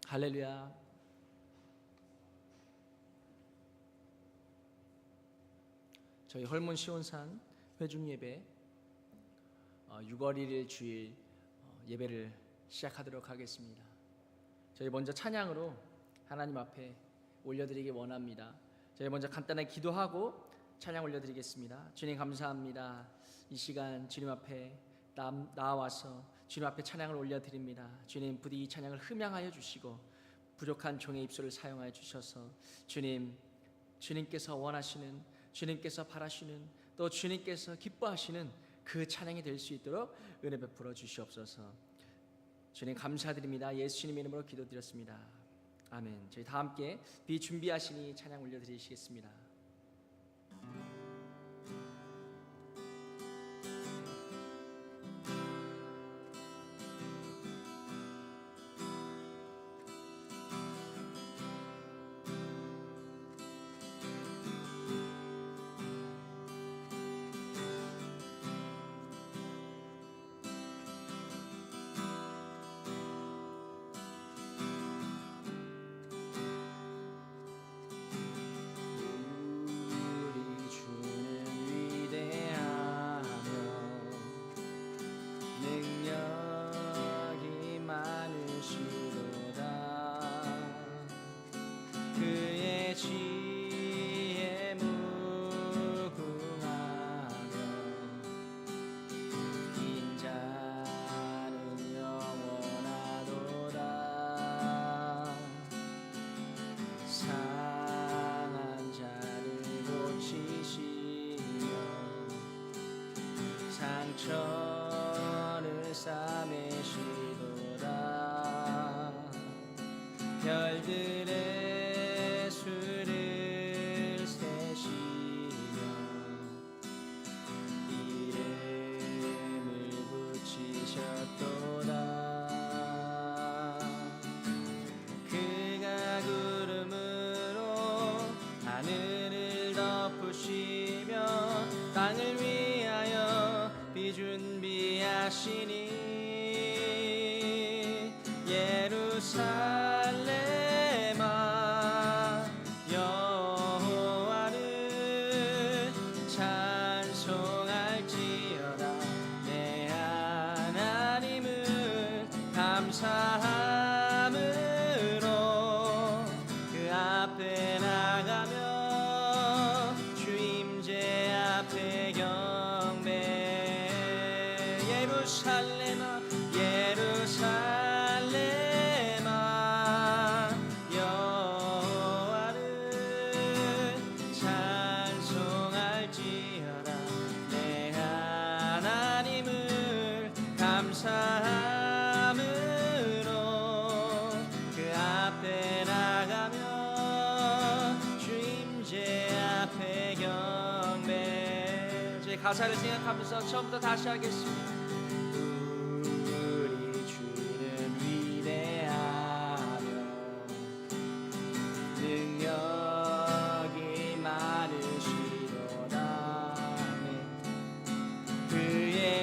할렐루야. 저희 헐문 시온산 회중 예배 6월 1일 주일 예배를 시작하도록 하겠습니다. 저희 먼저 찬양으로 하나님 앞에 올려드리기 원합니다. 저희 먼저 간단하게 기도하고 찬양 올려드리겠습니다. 주님 감사합니다. 이 시간 주님 앞에 나와서 주님 앞에 찬양을 올려드립니다. 주님 부디 이 찬양을 흠양하여 주시고 부족한 종의 입술을 사용하여 주셔서 주님께서 원하시는, 주님께서 바라시는, 또 주님께서 기뻐하시는 그 찬양이 될 수 있도록 은혜 베풀어 주시옵소서. 주님 감사드립니다. 예수님 이름으로 기도드렸습니다. 아멘. 저희 다 함께 비준비하시니 찬양 올려드리시겠습니다. 상처를 싸매시도다. 별들의 수를 세시며 이름을 붙이셨도다. 그가 구름으로 하늘을 덮으시며 땅을 위하여 비준비하시니 예루살렘아 여호와를 찬송할지어다. 내 하나님을 감사함으로 그 앞에 나가며 주 임재 앞에 경배. 예루살렘아 예루살렘아 여호와를 찬송할지어다. 내 하나님을 감사함으로 그 앞에 나가며 주 임재 앞에 경배. 제 가사를 생각하면서 처음부터 다시 하겠습니다.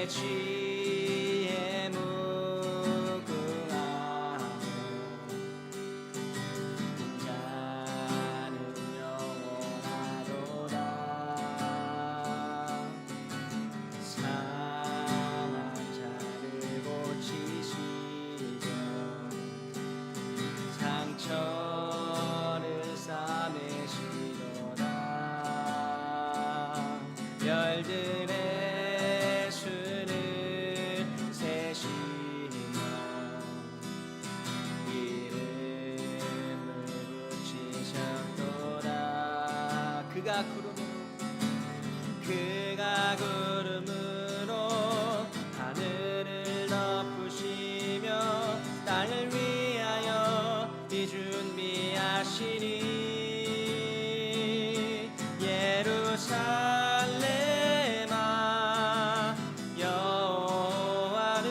지혜 무궁하며 자는 영원하도다. 상한 자를 고치시며 상처를 싸매시도다. 별들의 그가 구름으로 하늘을 덮으시며 땅을 위하여 비준비하시니 예루살렘아 여호와를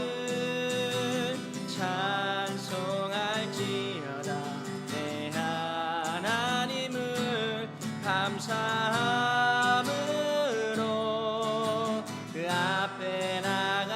찬송할지어다. 내 하나님을 감사함으로 그 앞에 나가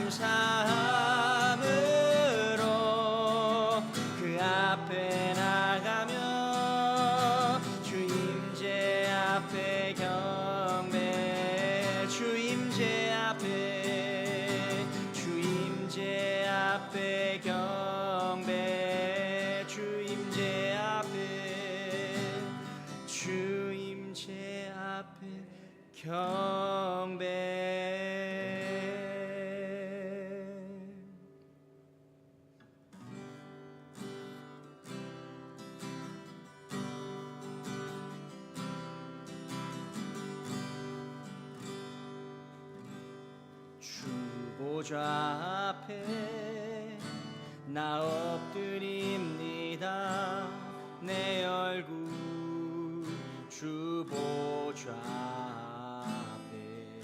감사함으로 그 앞에 나가며 주임제 앞에 경배 주임제 앞에 주임제 앞에 경배 주임제 앞에 주임제 앞에 경배 주보좌 앞에 나 엎드립니다 내 얼굴 주보좌 앞에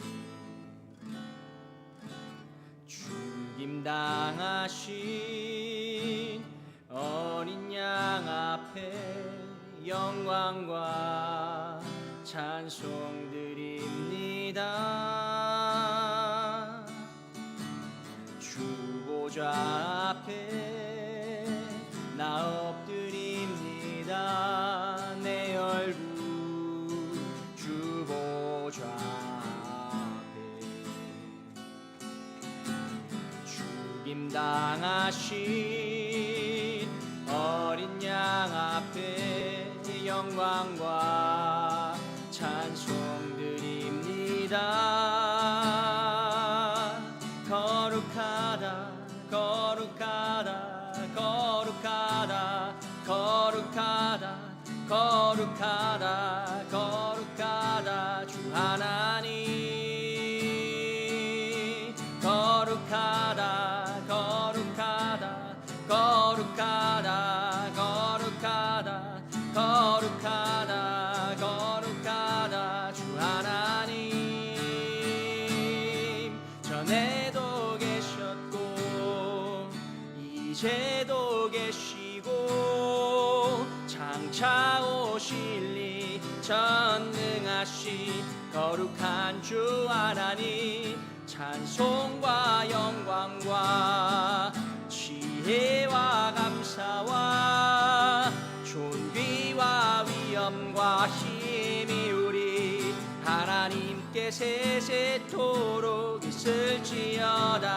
죽임당하신 어린 양 앞에 영광과 찬송 드립니다 주보좌 앞에 나 엎드립니다 내 얼굴 주보좌 앞에 죽임당하신 어린 양 앞에 영광과 찬송 드립니다 거룩하다 거룩하다 거룩하다 거룩하다 거룩하다 거룩하다 주 하나님 거룩하다 거룩하다 거룩하다 거룩하다 거룩하다 거룩하다 주 하나님 전에도 계셨고 이제도 계시고 장차 오실 이 전능하신 거룩한 주 하나님 찬송과 영광과 지혜와 감사와 존귀와 위엄과 힘이 우리 하나님께 세세토록 있을지어다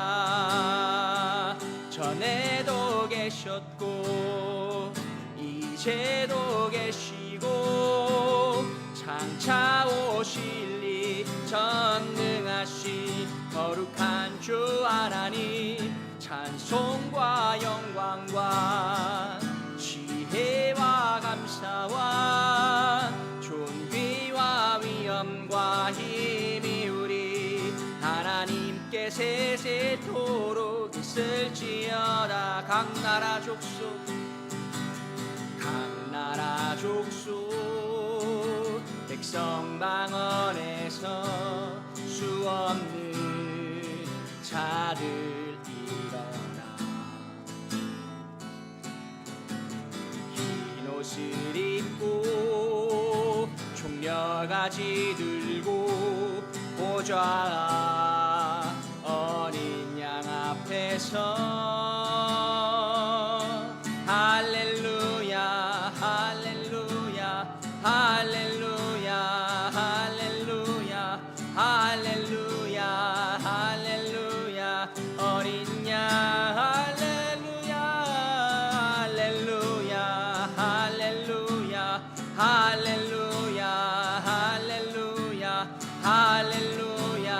전에도 계셨고 이제도 계시고 장차 오실 이 전능하신 거룩한 주 하나님 찬송과 영광과 지혜와 감사와 존귀와 위엄과 힘이 우리 하나님께 세세토록 있을지어다 각 나라 족속 백성 방언에서 수 없는 자들 일어나 흰 옷을 입고 총려가지 들고 보좌 어린 양 앞에서 할렐루야 할렐루야 할렐루야 할렐루야 할렐루야 할렐루야 어린 양 할렐루야 할렐루야 할렐루야 할렐루야 할렐루야 할렐루야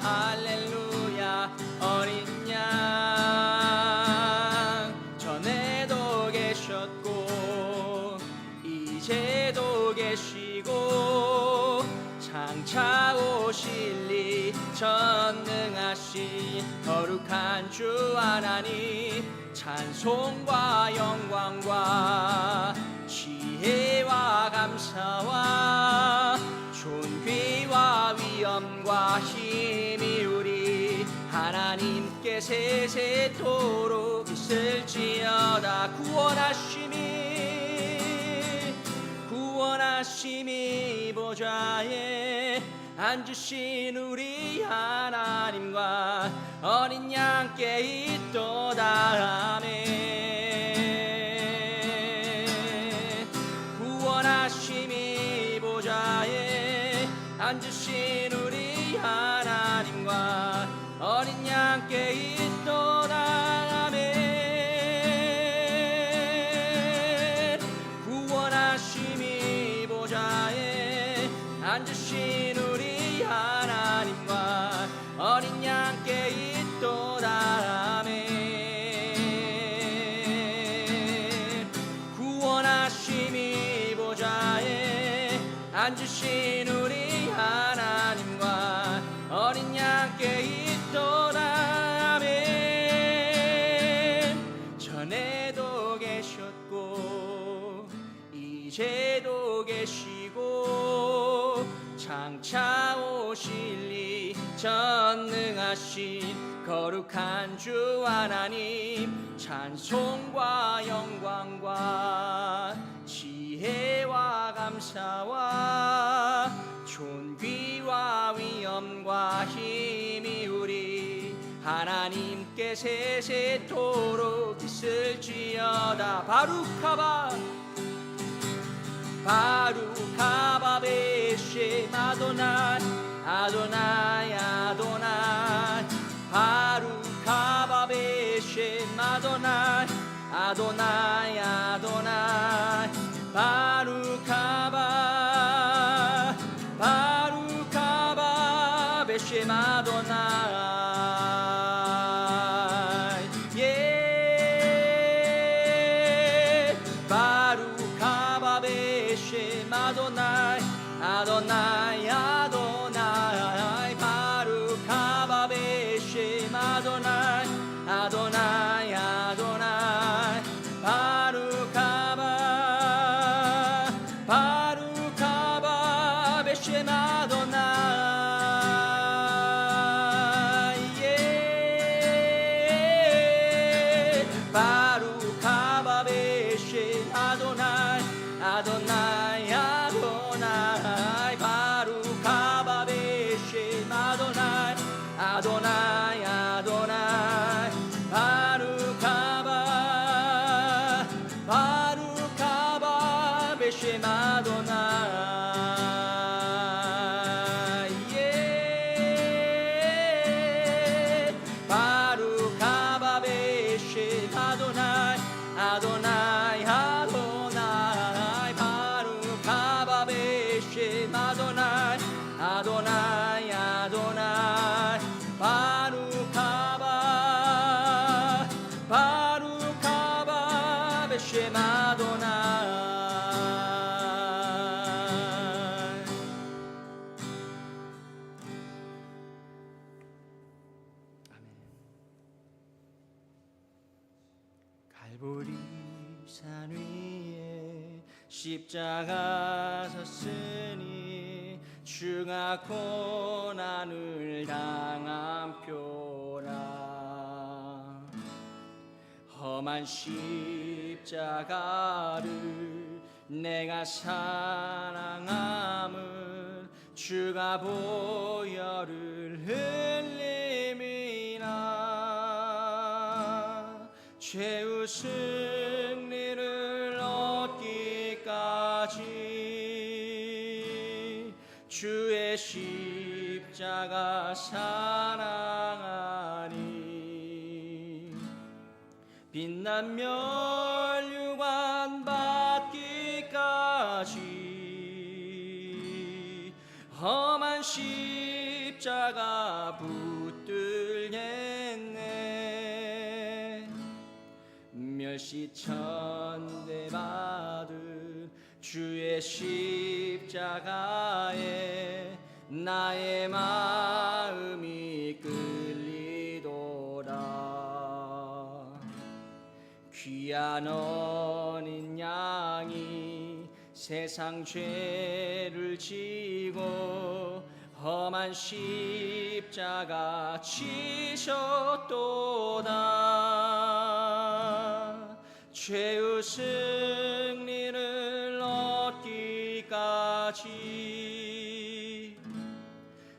할렐루야 어린 양 전에도 계셨고 이제도 계시고 장차 오실 이 전능하신 거룩한 주 하나님 찬송과 영광과 지혜와 감사와 존귀와 위엄과 힘이 우리 하나님께 세세토록 있을지어다 구원하심이 보좌에 앉으신 우리 하나님과 어린 양께 있도다. 아멘. 구원하심이 보좌에 앉으신 우리 하나님과 어린 양께 있도다. 아멘. 구원하심이 보좌에 앉으신 우리 하나님과 어린 양께 있도다. 아멘. 구원하심이 보좌에 앉으신 우리 하나님과 어린 양께 있도다. 아멘. 전에도 계셨고 이제도 계시고 장차 오실리 전능하신 거룩한 주 하나님, 찬송과 영광과 지혜와 감사와 존귀와 위엄과 힘이 우리 하나님께 세세토록 있을지어다. 바루카바 바루카바 베셈 아도나이 아도나이 아도나이 바루카바 베셈 아도나이 아도나이 아도나이 바루카바 바루카바 베셈 아도나이 예 바루카바 베셈 아도나이 아도나이 아도나이 바루카바 베셈 아도나이 아도나이 아도나이 바루카바 바루카바 베셈 아도나이 예 바루카바 베셈 아도나이 아도나이 아도나이 바루카바 베셈 아도나이 아도나이 아도나이 바루카바 바루카바 베셈 아도나이 예 바루카바 베셈 아도나이 아도나이 아도나이 바루카바 베셈 아도나이 아도나이 아도나이 바루카바 바루카바 베셈 아도나이 갈보리 산 위에 십자가 섰으니 주가 고난을 당한 표라. 험한 십자가를 내가 사랑함은 주가 보혈을 흘림이나 죄의 승리를 얻기까지 주의 십자가 사랑하니 빛난 멸류관 받기까지 험한 십자가 붙들겠네. 멸시천대 받은 주의 십자가에 나의 마음이 끌리도다. 귀한 어린 양이 세상 죄를 지고 험한 십자가 지셨도다. 죄의 승리를 얻기까지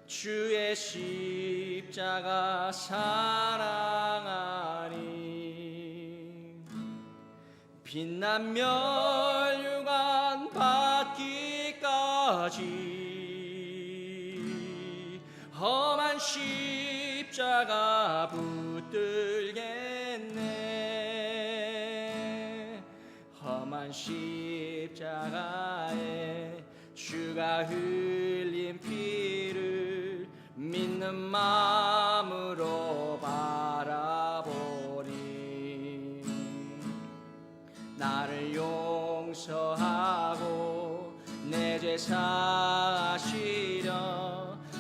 주의 십자가 십자가 사랑하니 빛난 멸류관 받기까지 험한 십자가 붙들겠네. 험한 십자가에 주가 흘린 피를 믿는 마음으로 바라보니 나를 용서하고 내 죄 사시려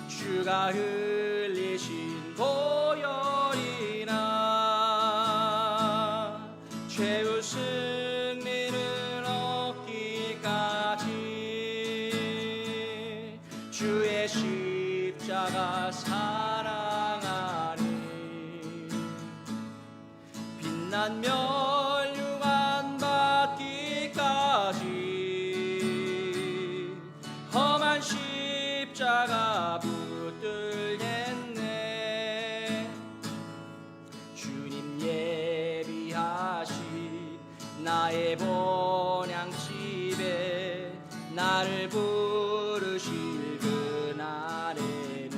주가 흘리신 보혈이나 죄의 승리를 얻기까지 주의 십자가 사랑하니 빛난 멸류관 받기까지 험한 십자가 붙들겠네. 주님 예비하신 나의 본향집에 나를 부르실 그날에는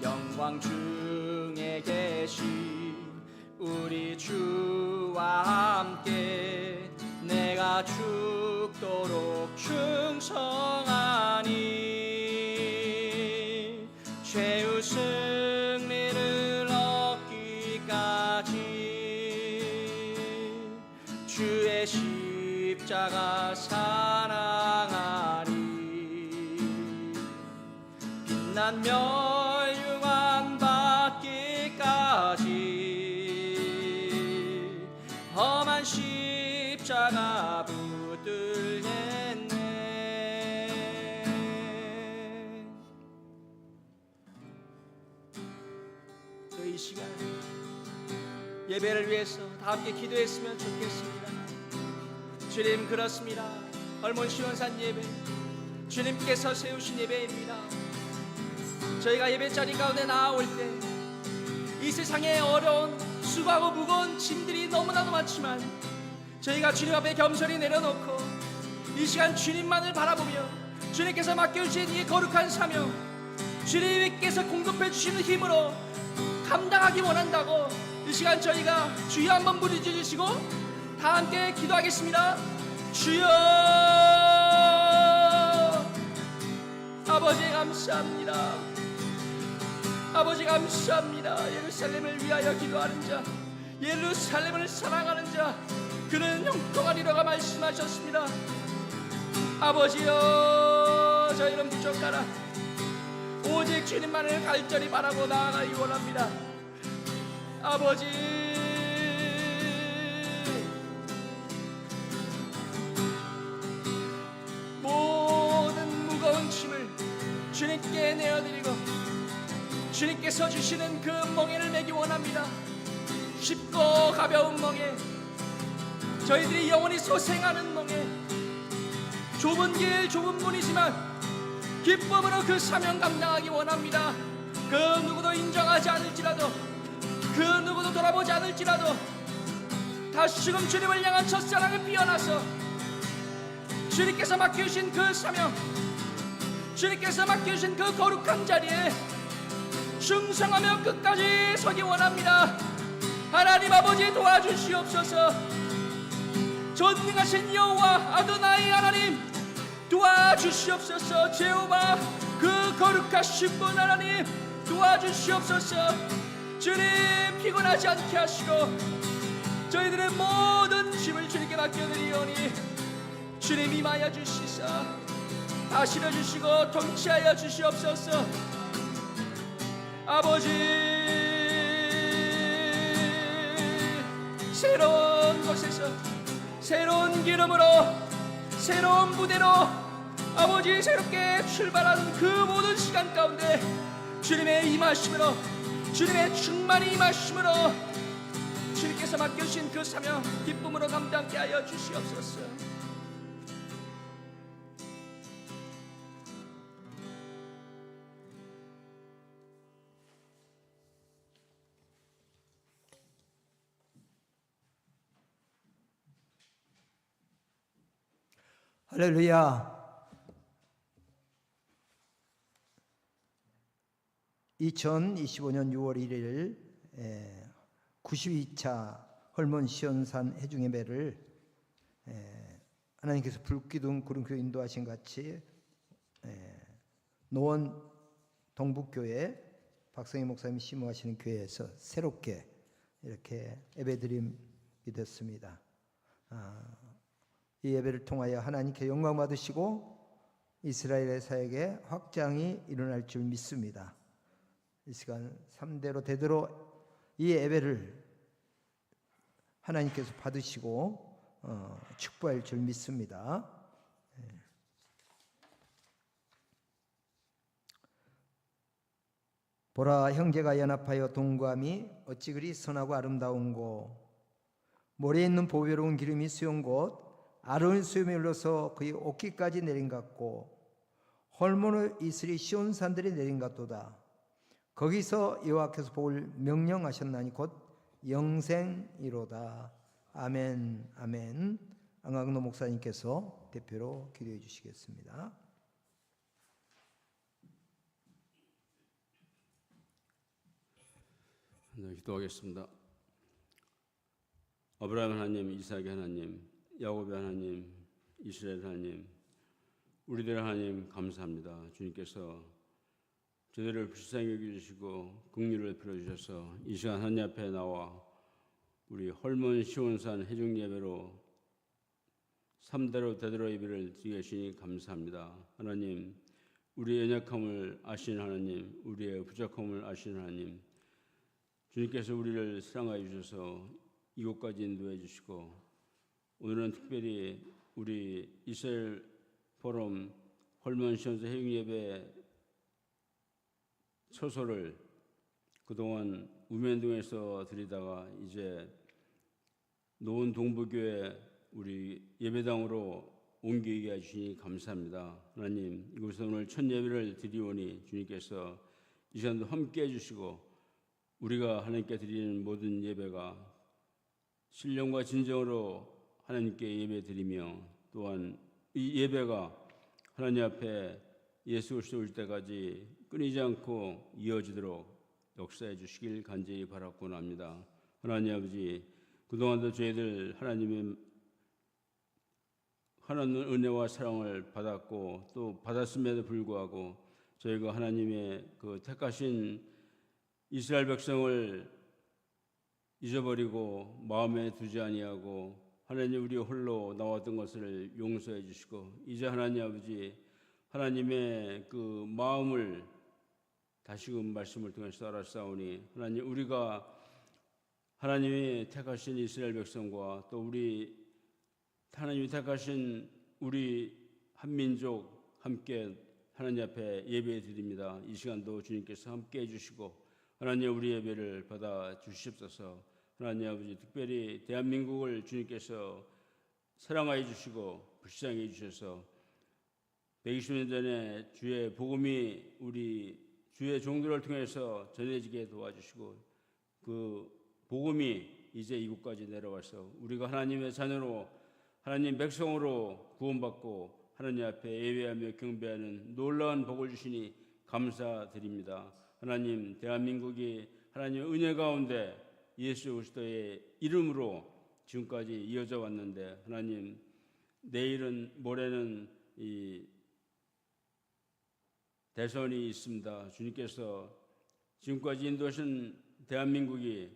영광 중에 계신 우리 주와 함께 내가 죽도록 충성하니 죄의 승리를 얻기까지 주의 십자가 사랑하니 빛난 멸류관 받기까지 험한 십자가 붙들겠네. 저희 이 시간 예배를 위해서 다 함께 기도했으면 좋겠습니다. 주님, 그렇습니다. 헐몬 시원산 예배, 주님께서 세우신 예배입니다. 저희가 예배자리 가운데 나아올 때 이 세상에 어려운 수고하고 무거운 짐들이 너무나도 많지만 저희가 주님 앞에 겸손히 내려놓고 이 시간 주님만을 바라보며 주님께서 맡겨주신 이 거룩한 사명, 주님께서 공급해 주시는 힘으로 감당하기 원한다고 이 시간 저희가 주여 한번 부르짖으시고 다 함께 기도하겠습니다. 주여, 아버지 감사합니다. 아버지 감사합니다. 예루살렘을 위하여 기도하는 자, 예루살렘을 사랑하는 자, 그는 형통하리라가 말씀하셨습니다. 아버지여, 저희는 부족하라. 오직 주님만을 간절히 바라고 나아가기 원합니다. 아버지, 모든 무거운 짐을 주님께 내어드리고 주님께서 주시는 그 멍에를 매기 원합니다. 쉽고 가벼운 멍에, 저희들이 영원히 소생하는 멍에, 좁은 길 좁은 문이지만 기쁨으로 그 사명 감당하기 원합니다. 그 누구도 인정하지 않을지라도, 그 누구도 돌아보지 않을지라도 다시금 주님을 향한 첫사랑을 피어나서 주님께서 맡겨주신 그 사명, 주님께서 맡겨주신 그 거룩한 자리에 충성하며 끝까지 서기 원합니다. 하나님 아버지 도와주시옵소서. 전능하신 여호와 아도나이 하나님 도와주시옵소서. 제호와 그 거룩하신 분 하나님 도와주시옵소서. 주님, 피곤하지 않게 하시고 저희들의 모든 짐을 주님께 맡겨드리오니 주님 임하여 주시사 다스려 주시고 통치하여 주시옵소서. 아버지, 새로운 곳에서 새로운 기름으로 새로운 무대로 아버지 새롭게 출발하는 그 모든 시간 가운데 주님의 임하심으로, 주님의 충만히 임하심으로 주님께서 맡겨주신 그 사명 기쁨으로 감당케 하여 주시옵소서. 할렐루야. 2025년 6월 1일 92차 헐몬 시온산 해중예배를 하나님께서 불기둥 구름교 인도하신 같이 노원 동북교회 박성희 목사님이 심호하시는 교회에서 새롭게 이렇게 예배드림이 됐습니다. 이 예배를 통하여 하나님께 영광 받으시고 이스라엘의 사역에 확장이 일어날 줄 믿습니다. 이 시간 3대로 대대로 이 예배를 하나님께서 받으시고 축복할 줄 믿습니다. 보라, 형제가 연합하여 동거함이 어찌 그리 선하고 아름다운고. 모래에 있는 보배로운 기름이 수용 곳 아론 수염에 흘러서 그의 옷깃까지 내린 같고 헐몬의 이슬이 시온산들이 내린 같도다. 거기서 여호와께서 복을 명령하셨나니 곧 영생이로다. 아멘. 아멘. 안강노 목사님께서 대표로 기도해 주시겠습니다. 네, 기도하겠습니다. 아브라함 하나님, 이삭의 하나님, 야곱의 하나님, 이스라엘 하나님, 우리들 하나님 감사합니다. 주님께서 저희를 불쌍히 여기시고 긍휼을 베풀어주셔서 이 시간 하나님 앞에 나와 우리 헐몬 시온산 해중 예배로 3대로 대대로 예배를 드리게 하시니 감사합니다. 하나님, 우리의 연약함을 아시는 하나님, 우리의 부족함을 아시는 하나님, 주님께서 우리를 사랑하여 주셔서 이곳까지 인도해 주시고 오늘은 특별히 우리 이스라엘 포럼 헐몬 시온산 해중 예배 처소를 그동안 우면동에서 드리다가 이제 노원 동부교회 우리 예배당으로 옮기게 해주시니 감사합니다. 하나님, 이곳에서 오늘 첫 예배를 드리오니 주님께서 이 시간도 함께 해주시고 우리가 하나님께 드리는 모든 예배가 신령과 진정으로 하나님께 예배 드리며 또한 이 예배가 하나님 앞에 예수 그리스도 올 때까지 끊이지 않고 이어지도록 역사해 주시길 간절히 바라곤 합니다. 하나님 아버지, 그동안도 저희들 하나님의 하나님 은혜와 사랑을 받았고 또 받았음에도 불구하고 저희가 하나님의 그 택하신 이스라엘 백성을 잊어버리고 마음에 두지 아니하고 하나님 우리 홀로 나왔던 것을 용서해 주시고 이제 하나님 아버지 하나님의 그 마음을 다시금 말씀을 통해서 알았사오니 하나님 우리가 하나님이 택하신 이스라엘 백성과 또 우리 하나님이 택하신 우리 한민족 함께 하나님 앞에 예배 드립니다. 이 시간도 주님께서 함께 해주시고 하나님 우리 예배를 받아 주시옵소서. 하나님 아버지 특별히 대한민국을 주님께서 사랑하여 주시고 불쌍히 해주셔서 120년 전에 주의 복음이 우리 주의 종들을 통해서 전해지게 도와주시고 그 복음이 이제 이곳까지 내려와서 우리가 하나님의 자녀로 하나님 백성으로 구원받고 하나님 앞에 예배하며 경배하는 놀라운 복을 주시니 감사드립니다. 하나님 대한민국이 하나님의 은혜 가운데 예수 그리스도의 이름으로 지금까지 이어져 왔는데 하나님 내일은 모레는 이 대선이 있습니다. 주님께서 지금까지 인도하신 대한민국이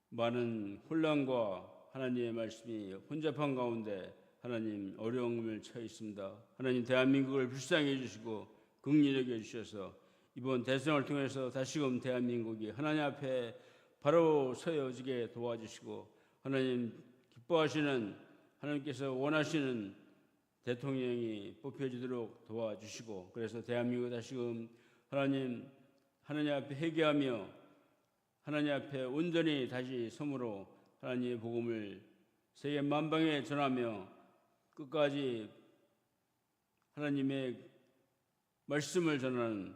많은 혼란과 하나님의 말씀이 혼잡한 가운데 하나님 어려움을 처해 있습니다. 하나님 대한민국을 불쌍히 해주시고 긍휼히 여겨주셔서 이번 대선을 통해서 다시금 대한민국이 하나님 앞에 바로 서어지게 도와주시고 하나님 기뻐하시는 하나님께서 원하시는 대통령이 뽑혀지도록 도와주시고 그래서 대한민국 다시금 하나님 앞에 회개하며 하나님 앞에 온전히 다시 섬으로 하나님의 복음을 세계 만방에 전하며 끝까지 하나님의 말씀을 전하는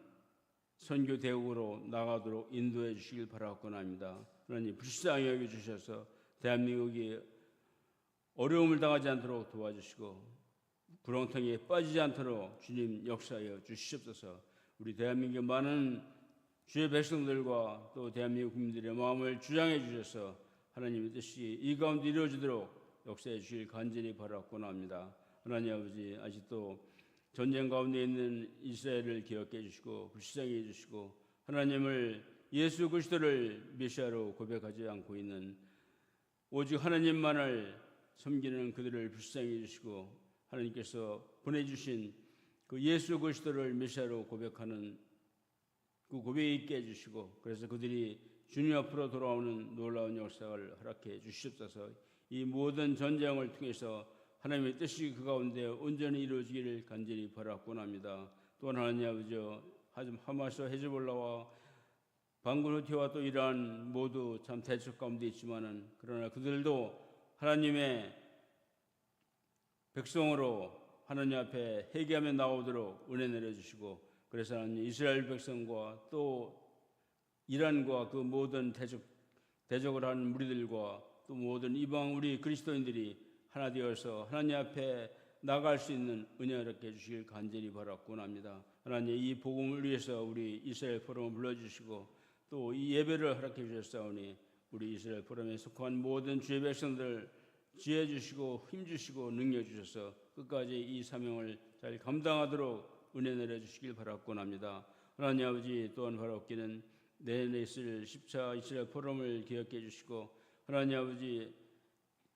선교 대국으로 나가도록 인도해 주시길 바라곤 합니다. 하나님 불쌍히 여겨주셔서 대한민국이 어려움을 당하지 않도록 도와주시고 구렁텅이에 빠지지 않도록 주님 역사하여 주시옵소서. 우리 대한민국 많은 주의 백성들과 또 대한민국 국민들의 마음을 주장해 주셔서 하나님의 뜻이 이 가운데 이루어지도록 역사해 주실 간절히 바라고나 합니다. 하나님 아버지, 아직도 전쟁 가운데 있는 이스라엘을 기억해 주시고 불쌍히 해 주시고 하나님을 예수 그리스도를 메시아로 고백하지 않고 있는 오직 하나님만을 섬기는 그들을 불쌍히 해 주시고 하나님께서 보내주신 그 예수 그리스도를 메시아로 고백하는 그 고백이 있게 해주시고 그래서 그들이 주님 앞으로 돌아오는 놀라운 역사를 허락해 주시옵소서. 이 모든 전쟁을 통해서 하나님의 뜻이 그 가운데 온전히 이루어지기를 간절히 바라곤 합니다. 또한 하나님 아버지, 하마스와 헤즈볼라와 반군 후티와 또 이란 모두 참 대척 가운데 있지만은 그러나 그들도 하나님의 백성으로 하나님 앞에 회개하며 나오도록 은혜 내려주시고 그래서 하나님 이스라엘 백성과 또 이란과 그 모든 대적을 하는 무리들과 또 모든 이방 우리 그리스도인들이 하나 되어서 하나님 앞에 나갈 수 있는 은혜 얻게 해주시길 간절히 바라곤 합니다. 하나님 이 복음을 위해서 우리 이스라엘 포럼을 불러주시고 또 이 예배를 허락해 주셨사오니 우리 이스라엘 포럼에 속한 모든 주의 백성들 지혜 주시고 힘 주시고 능력 주셔서 끝까지 이 사명을 잘 감당하도록 은혜 내려주시길 바라곤 합니다. 하나님 아버지, 또한 바라옵기는 내년에 있을 10차 이스라엘 포럼을 기억해 주시고 하나님 아버지,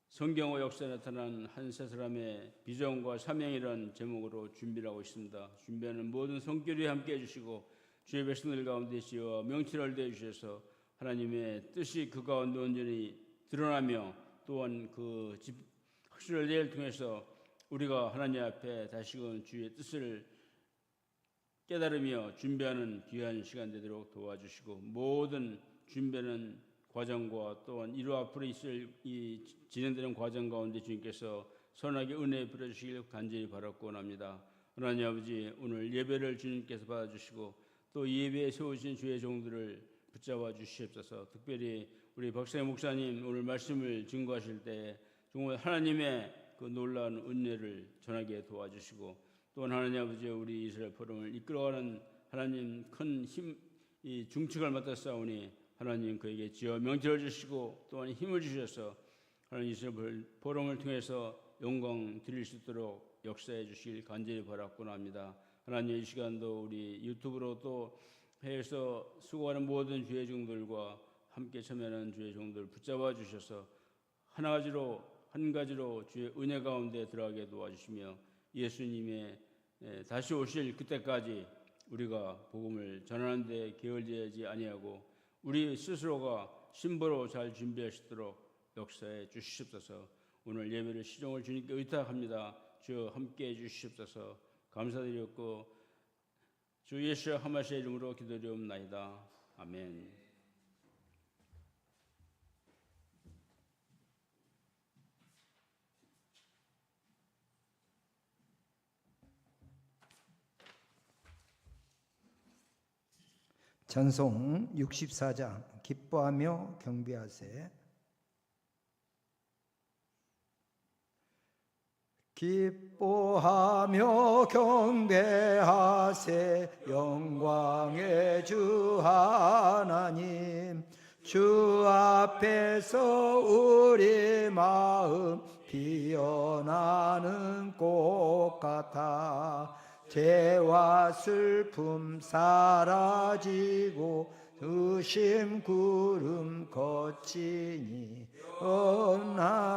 성경의 역사에 나타난 한 세 사람의 비전과 사명이라는 제목으로 준비를 하고 있습니다. 준비하는 모든 손길이 함께 해주시고 주의 백성들 가운데 지어 명철을 내주셔서 하나님의 뜻이 그 가운데 온전히 드러나며 또한 그 학술을 내일 통해서 우리가 하나님 앞에 다시금 주의 뜻을 깨달으며 준비하는 귀한 시간 되도록 도와주시고 모든 준비하는 과정과 또한 이루 앞으로 있을 이 진행되는 과정 가운데 주님께서 선하게 은혜 부려주시길 간절히 바라곤 합니다. 하나님 아버지, 오늘 예배를 주님께서 받아주시고 또 이 예배에 세우신 주의 종들을 붙잡아 주시옵소서. 특별히 우리 박사의 목사님 오늘 말씀을 증거하실 때 정말 하나님의 그 놀라운 은혜를 전하게 도와주시고 또한 하나님 아버지, 우리 이스라엘 포럼을 이끌어가는 하나님 큰 힘, 이 중책을 맡았사오니 하나님 그에게 지어 명철을 주시고 또한 힘을 주셔서 하나님 이스라엘 포럼을 통해서 영광 드릴 수 있도록 역사해 주시길 간절히 바라곤 합니다. 하나님 이 시간도 우리 유튜브로 또 해외에서 수고하는 모든 주의 종들과 함께 참여하는 주의 종들 붙잡아 주셔서 한 가지로 주의 은혜 가운데 들어가게 도와주시며 예수님의 다시 오실 그때까지 우리가 복음을 전하는 데 게을리하지 아니하고 우리 스스로가 신보로 잘 준비할 수 있도록 역사해 주시옵소서. 오늘 예배를 시종을 주님께 의탁합니다. 주여 함께해 주시옵소서. 감사드렸고 주 예수 하마시의 이름으로 기도드리옵나이다. 아멘. 찬송 64장 기뻐하며 경배하세. 기뻐하며 경배하세. 영광의 주 하나님, 주 앞에서 우리 마음 피어나는 꽃 같아 죄와 슬픔 사라지고 의심 구름 거치니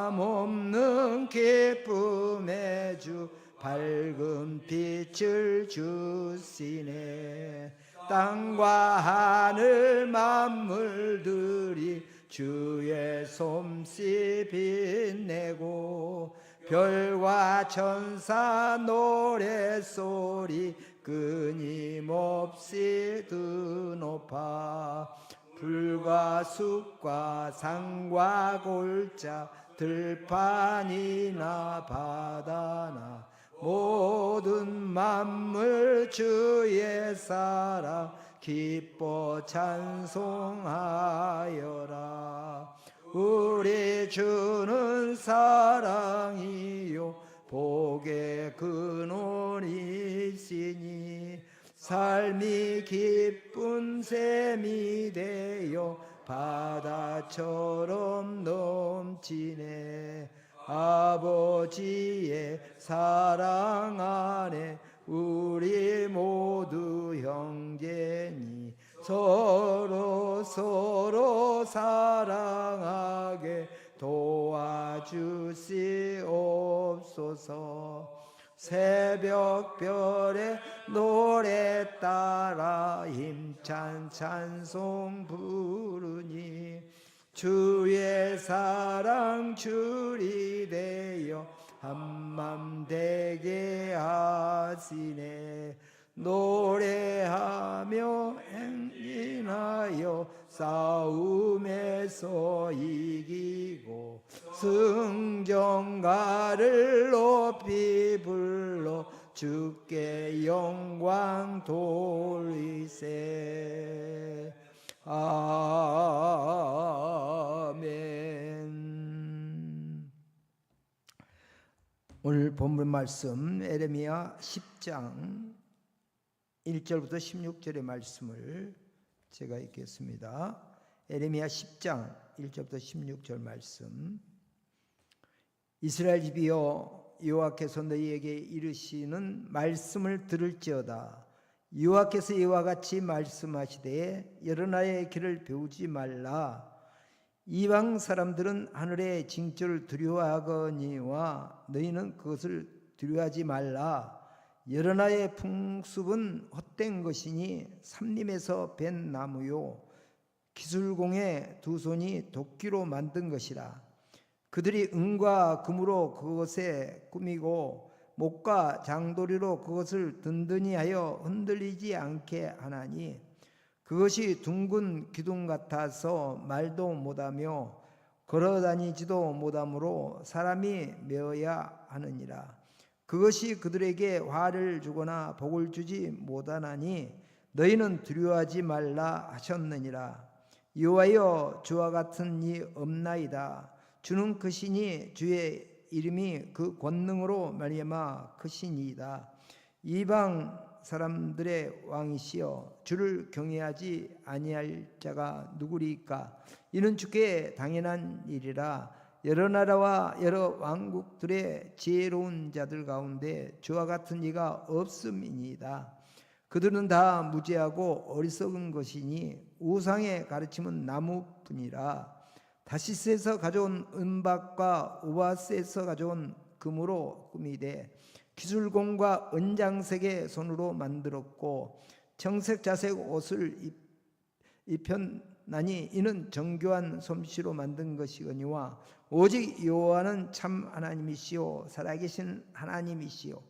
변함없는 기쁨의 주 밝은 빛을 주시네. 땅과 하늘 만물들이 주의 솜씨 빛내고 별과 천사 노래소리 끊임없이 드높아 불과 숲과 산과 골짜 들판이나 바다나 모든 만물 주의 사랑 기뻐 찬송하여라. 우리 주는 사랑이요 복의 근원이시니 삶이 기쁜 샘이 되어 바다처럼 넘치네. 아버지의 사랑 안에 우리 모두 형제니 서로 사랑하게 도와주시옵소서. 새벽별의 노래 따라 힘찬 찬송 부르니 주의 사랑 줄이 되어 한맘 되게 하시네. 노래하며 행진하여 싸움에서 이기고 승전가를 높이 불러 주께 영광 돌리세. 아멘. 오늘 본문 말씀 에레미야 10장 1절부터 16절의 말씀을 제가 읽겠습니다. 에레미야 10장 1절부터 16절 말씀. 이스라엘 집이여, 여호와께서 너희에게 이르시는 말씀을 들을지어다. 여호와께서 이와 같이 말씀하시되 여러 나라의 길을 배우지 말라. 이방 사람들은 하늘의 징조를 두려워하거니와 너희는 그것을 두려워하지 말라. 여러 나라의 풍습은 헛된 것이니 삼림에서 벤 나무요 기술공의 두 손이 도끼로 만든 것이라. 그들이 은과 금으로 그것에 꾸미고 목과 장도리로 그것을 든든히 하여 흔들리지 않게 하나니 그것이 둥근 기둥 같아서 말도 못하며 걸어다니지도 못하므로 사람이 메어야 하느니라. 그것이 그들에게 화를 주거나 복을 주지 못하나니 너희는 두려워하지 말라 하셨느니라. 여호와여, 주와 같은 이 없나이다. 주는 크시니 주의 이름이 그 권능으로 말미암아 크시니이다. 이방 사람들의 왕이시여, 주를 경외하지 아니할 자가 누구리까? 이는 주께 당연한 일이라. 여러 나라와 여러 왕국들의 지혜로운 자들 가운데 주와 같은 이가 없음이니이다. 그들은 다 무지하고 어리석은 것이니 우상의 가르침은 나무뿐이라. 다시스에서 가져온 은박과 우바스에서 가져온 금으로 꾸미되 기술공과 은장색의 손으로 만들었고 청색 자색 옷을 입혔나니 이는 정교한 솜씨로 만든 것이거니와 오직 여호와는 참 하나님이시오 살아계신 하나님이시오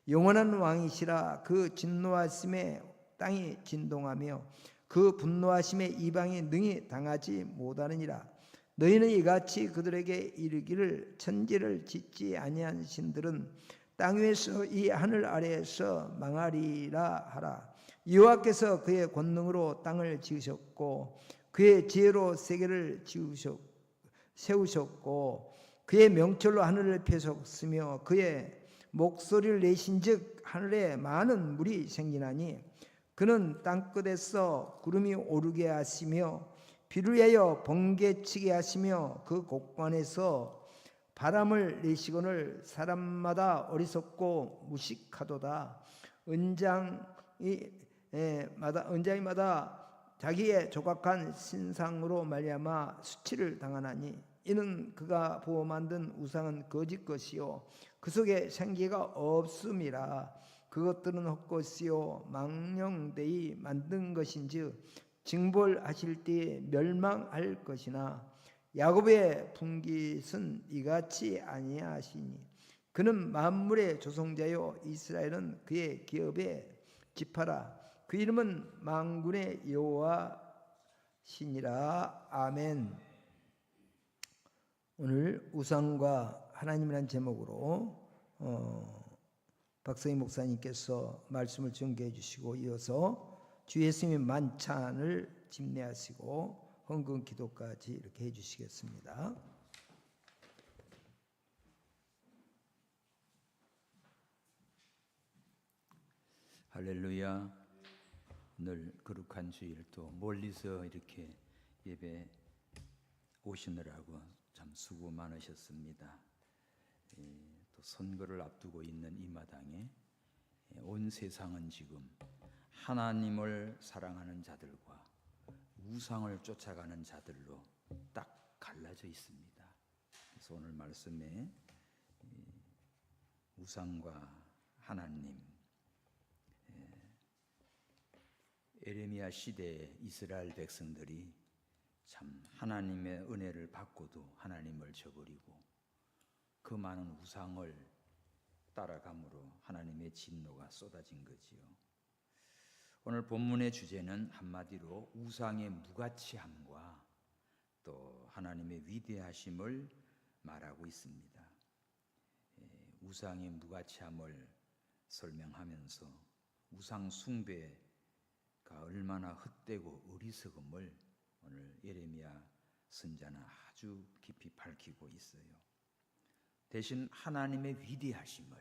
영원한 왕이시라. 그 진노하심에 땅이 진동하며 그 분노하심에 이방이 능히 당하지 못하느니라. 너희는 이같이 그들에게 이르기를 천지를 짓지 아니한 신들은 땅 위에서 이 하늘 아래에서 망하리라 하라. 여호와께서 그의 권능으로 땅을 지으셨고 그의 지혜로 세계를 세우셨고 그의 명철로 하늘을 펴셨으며 그의 목소리를 내신즉 하늘에 많은 물이 생기나니 그는 땅끝에서 구름이 오르게 하시며 비를 위하여 번개치게 하시며 그 곡관에서 바람을 내시거늘 사람마다 어리석고 무식하도다. 은장이마다 자기의 조각한 신상으로 말미암아 수치를 당하나니 이는 그가 부어 만든 우상은 거짓 것이요 그 속에 생기가 없음이라. 그것들은 헛것이요 망령되이 만든 것인즉 징벌하실 때에 멸망할 것이나 야곱의 분깃은 이같이 아니하시니 그는 만물의 조성자요 이스라엘은 그의 기업의 지파라. 그 이름은 만군의 여호와시니라. 아멘. 오늘 우상과 하나님이라는 제목으로 박성희 목사님께서 말씀을 전개해 주시고 이어서 주 예수님의 만찬을 집례하시고 헌금 기도까지 이렇게 해주시겠습니다. 할렐루야. 오늘 거룩한 주일 또 멀리서 이렇게 예배 오시느라고 참 수고 많으셨습니다. 또 선거를 앞두고 있는 이 마당에 온 세상은 지금 하나님을 사랑하는 자들과 우상을 쫓아가는 자들로 딱 갈라져 있습니다. 그래서 오늘 말씀에 우상과 하나님, 에레미야 시대의 이스라엘 백성들이 참 하나님의 은혜를 받고도 하나님을 저버리고 그 많은 우상을 따라감으로 하나님의 진노가 쏟아진 거지요. 오늘 본문의 주제는 한마디로 우상의 무가치함과 또 하나님의 위대하심을 말하고 있습니다. 우상의 무가치함을 설명하면서 우상 숭배가 얼마나 헛되고 어리석음을 오늘 예레미야 선자는 아주 깊이 밝히고 있어요. 대신 하나님의 위대하심을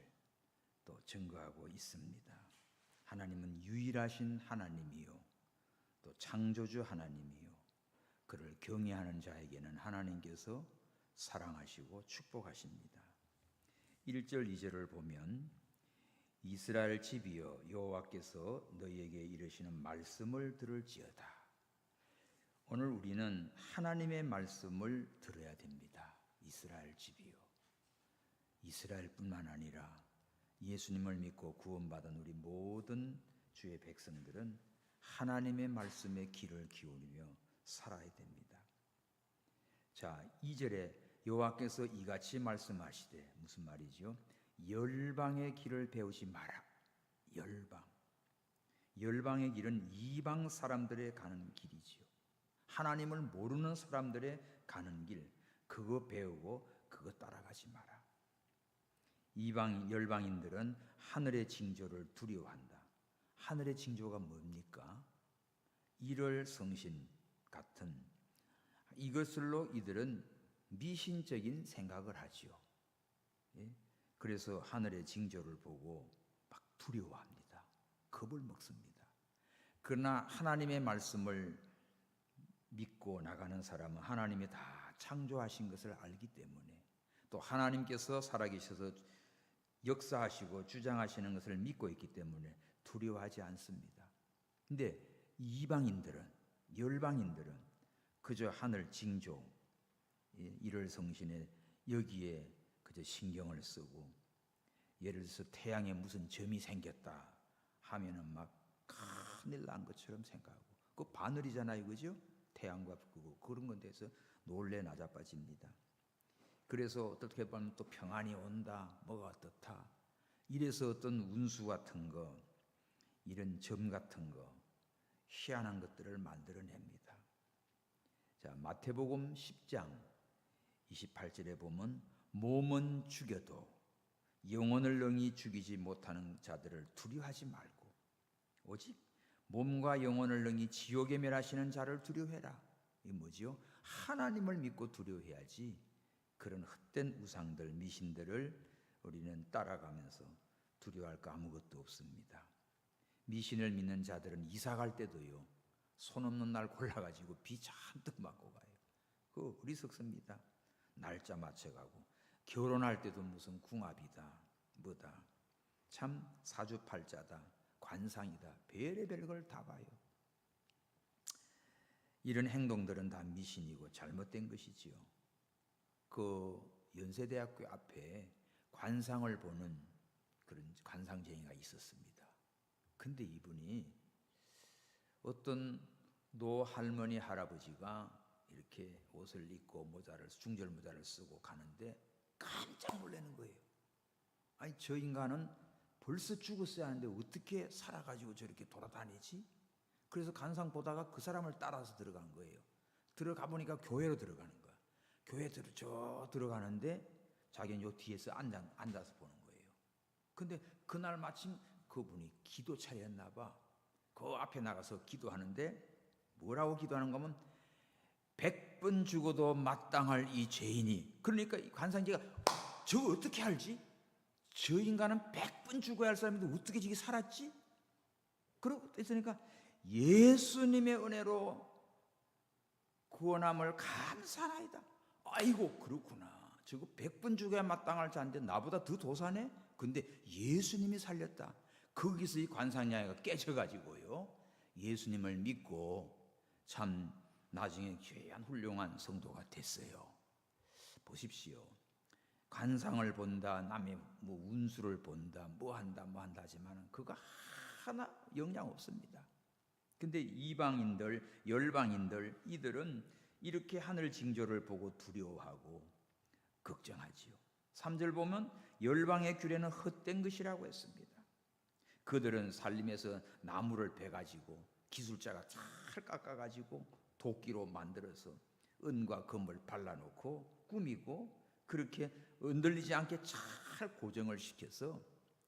또 증거하고 있습니다. 하나님은 유일하신 하나님이요 또 창조주 하나님이요 그를 경외하는 자에게는 하나님께서 사랑하시고 축복하십니다. 1절 2절을 보면 이스라엘 집이여 여호와께서 너희에게 이르시는 말씀을 들을지어다. 오늘 우리는 하나님의 말씀을 들어야 됩니다. 이스라엘 집이요. 이스라엘뿐만 아니라 예수님을 믿고 구원받은 우리 모든 주의 백성들은 하나님의 말씀에 귀를 기울이며 살아야 됩니다. 자, 2절에 여호와께서 이같이 말씀하시되 무슨 말이죠? 열방의 길을 배우지 마라. 열방의 길은 이방 사람들의 가는 길이지요. 하나님을 모르는 사람들의 가는 길, 그거 배우고 그거 따라가지 마라. 열방인들은 하늘의 징조를 두려워한다. 하늘의 징조가 뭡니까? 일월 성신 같은 이것을로 이들은 미신적인 생각을 하지요. 그래서 하늘의 징조를 보고 막 두려워합니다. 겁을 먹습니다. 그러나 하나님의 말씀을 믿고 나가는 사람은 하나님이 다 창조하신 것을 알기 때문에 또 하나님께서 살아계셔서 역사하시고 주장하시는 것을 믿고 있기 때문에 두려워하지 않습니다. 근데 이방인들은, 열방인들은 그저 하늘 징조, 일월 성신에 여기에 그저 신경을 쓰고 예를 들어서 태양에 무슨 점이 생겼다 하면은 막 큰일 난 것처럼 생각하고 그 바늘이잖아요, 그죠? 태양과 그런 건 돼서 놀래 나자빠집니다. 그래서 어떻게 보면 또 평안이 온다, 뭐가 어떻다 이래서 어떤 운수 같은 거, 이런 점 같은 거 희한한 것들을 만들어냅니다. 자, 마태복음 10장 28절에 보면 몸은 죽여도 영혼을 능히 죽이지 못하는 자들을 두려워하지 말고 오직 몸과 영혼을 능히 지옥에 멸하시는 자를 두려워해라. 이게 뭐지요? 하나님을 믿고 두려워해야지 그런 헛된 우상들, 미신들을 우리는 따라가면서 두려워할 거 아무것도 없습니다. 미신을 믿는 자들은 이사 갈 때도요, 손 없는 날 골라가지고 비 잔뜩 맞고 가요. 그거 어리석습니다. 날짜 맞춰가고 결혼할 때도 무슨 궁합이다 뭐다 참 사주팔자다 관상이다 별의별 걸 다 봐요. 이런 행동들은 다 미신이고 잘못된 것이지요. 그 연세대학교 앞에 관상을 보는 그런 관상쟁이가 있었습니다. 근데 이분이 어떤 노 할머니 할아버지가 이렇게 옷을 입고 모자를 중절 모자를 쓰고 가는데 깜짝 놀라는 거예요. 아니 저 인간은 벌써 죽었어야 하는데 어떻게 살아가지고 저렇게 돌아다니지? 그래서 관상 보다가 그 사람을 따라서 들어간 거예요. 들어가 보니까 교회로 들어가는 거야. 교회 들어가는데 자기는 요 뒤에서 앉아서 보는 거예요. 근데 그날 마침 그분이 기도 차였나 봐. 그 앞에 나가서 기도하는데 뭐라고 기도하는 거면 100번 죽어도 마땅할 이 죄인이, 그러니까 이 관상제가 저거 어떻게 알지? 저 인간은 100번 죽어야 할 사람인데 어떻게 저기 살았지? 그러고 있으니까 예수님의 은혜로 구원함을 감사하나이다. 아이고 그렇구나. 저거 100번 죽여야 마땅할 자인데 나보다 더 도사네. 근데 예수님이 살렸다. 거기서 이 관상야가 깨져가지고요, 예수님을 믿고 참 나중에 귀한 훌륭한 성도가 됐어요. 보십시오. 관상을 본다, 남의 뭐 운수를 본다, 뭐 한다 하지만 그거 하나 영향 없습니다. 근데 이방인들, 열방인들, 이들은 이렇게 하늘 징조를 보고 두려워하고 걱정하지요. 3절 보면 열방의 규례는 헛된 것이라고 했습니다. 그들은 살림에서 나무를 베가지고 기술자가 잘 깎아가지고 도끼로 만들어서 은과 금을 발라놓고 꾸미고 그렇게 흔들리지 않게 잘 고정을 시켜서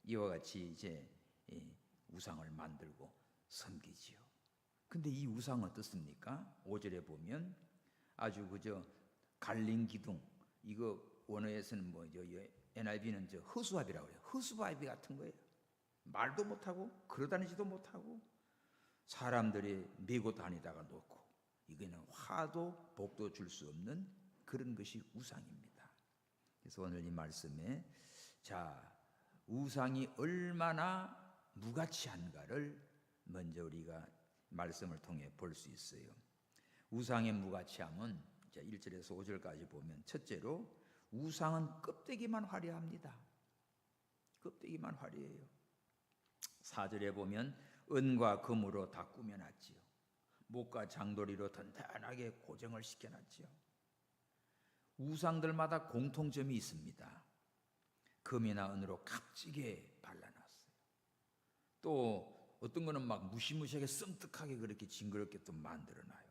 이와 같이 이제 우상을 만들고 섬기지요. 근데 이 우상 어떻습니까? 5절에 보면 아주 그저 갈린 기둥, 이거 원어에서는 뭐죠? NIV는 저 허수아비라고 해요. 허수아비 같은 거예요. 말도 못하고 걸어다니지도 못하고 사람들이 메고 다니다가 놓고, 이거는 화도 복도 줄 수 없는 그런 것이 우상입니다. 그래서 오늘 이 말씀에 자, 우상이 얼마나 무가치한가를 먼저 우리가 말씀을 통해 볼 수 있어요. 우상의 무가치함은 1절에서 5절까지 보면, 첫째로 우상은 껍데기만 화려합니다. 껍데기만 화려해요. 4절에 보면 은과 금으로 다 꾸며놨지요. 목과 장도리로 든든하게 고정을 시켜놨지요. 우상들마다 공통점이 있습니다. 금이나 은으로 값지게 발라놨어요. 또 어떤 거는 막 무시무시하게 썸뜩하게 그렇게 징그럽게 또 만들어놔요.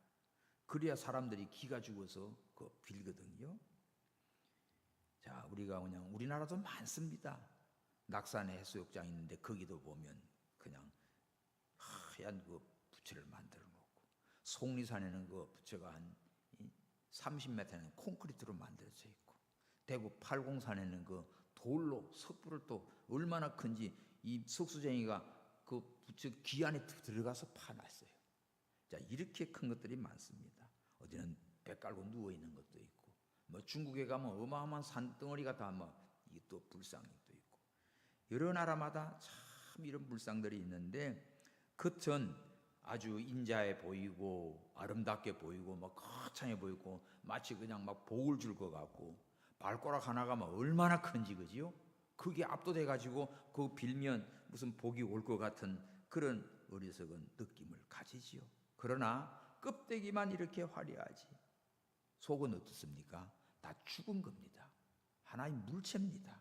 그래야 사람들이 기가 죽어서 그 빌거든요. 자, 우리가 그냥 우리나라도 많습니다. 낙산에 해수욕장 있는데 거기도 보면 그냥 하얀 그 부채를 만들어 놓고, 속리산에는 그 부채가 한 30m는 콘크리트로 만들어져 있고, 대구 팔공산에는 그 돌로 석불을 또 얼마나 큰지 이 석수쟁이가 그 부채 귀 안에 들어가서 파놨어요. 자, 이렇게 큰 것들이 많습니다. 어디는 배 깔고 누워 있는 것도 있고, 뭐 중국에 가면 어마어마한 산덩어리가 다 뭐 또 불상이 또 있고, 여러 나라마다 참 이런 불상들이 있는데, 겉은 아주 인자해 보이고 아름답게 보이고 막 거창해 보이고 마치 그냥 막 복을 줄 것 같고, 발가락 하나가 막 얼마나 큰지, 그지요? 그게 압도돼 가지고 그 빌면 무슨 복이 올 것 같은 그런 어리석은 느낌을 가지지요. 그러나 껍데기만 이렇게 화려하지 속은 어떻습니까? 다 죽은 겁니다. 하나의 물체입니다.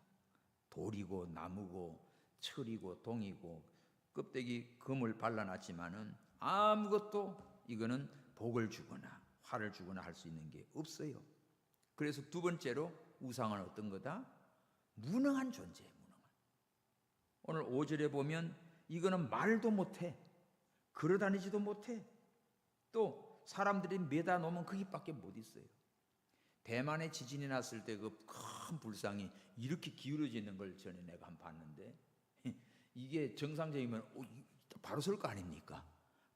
돌이고 나무고 철이고 동이고 껍데기 금을 발라놨지만은 아무것도 이거는 복을 주거나 화를 주거나 할 수 있는 게 없어요. 그래서 두 번째로 우상은 어떤 거다? 무능한 존재예요. 무능한. 오늘 5절에 보면 이거는 말도 못해, 걸어다니지도 못해, 또 사람들이 매다 놓으면 거기밖에 못 있어요. 대만에 지진이 났을 때 그 큰 불상이 이렇게 기울어져 있는 걸 전에 내가 한번 봤는데, 이게 정상적이면 바로 설 거 아닙니까?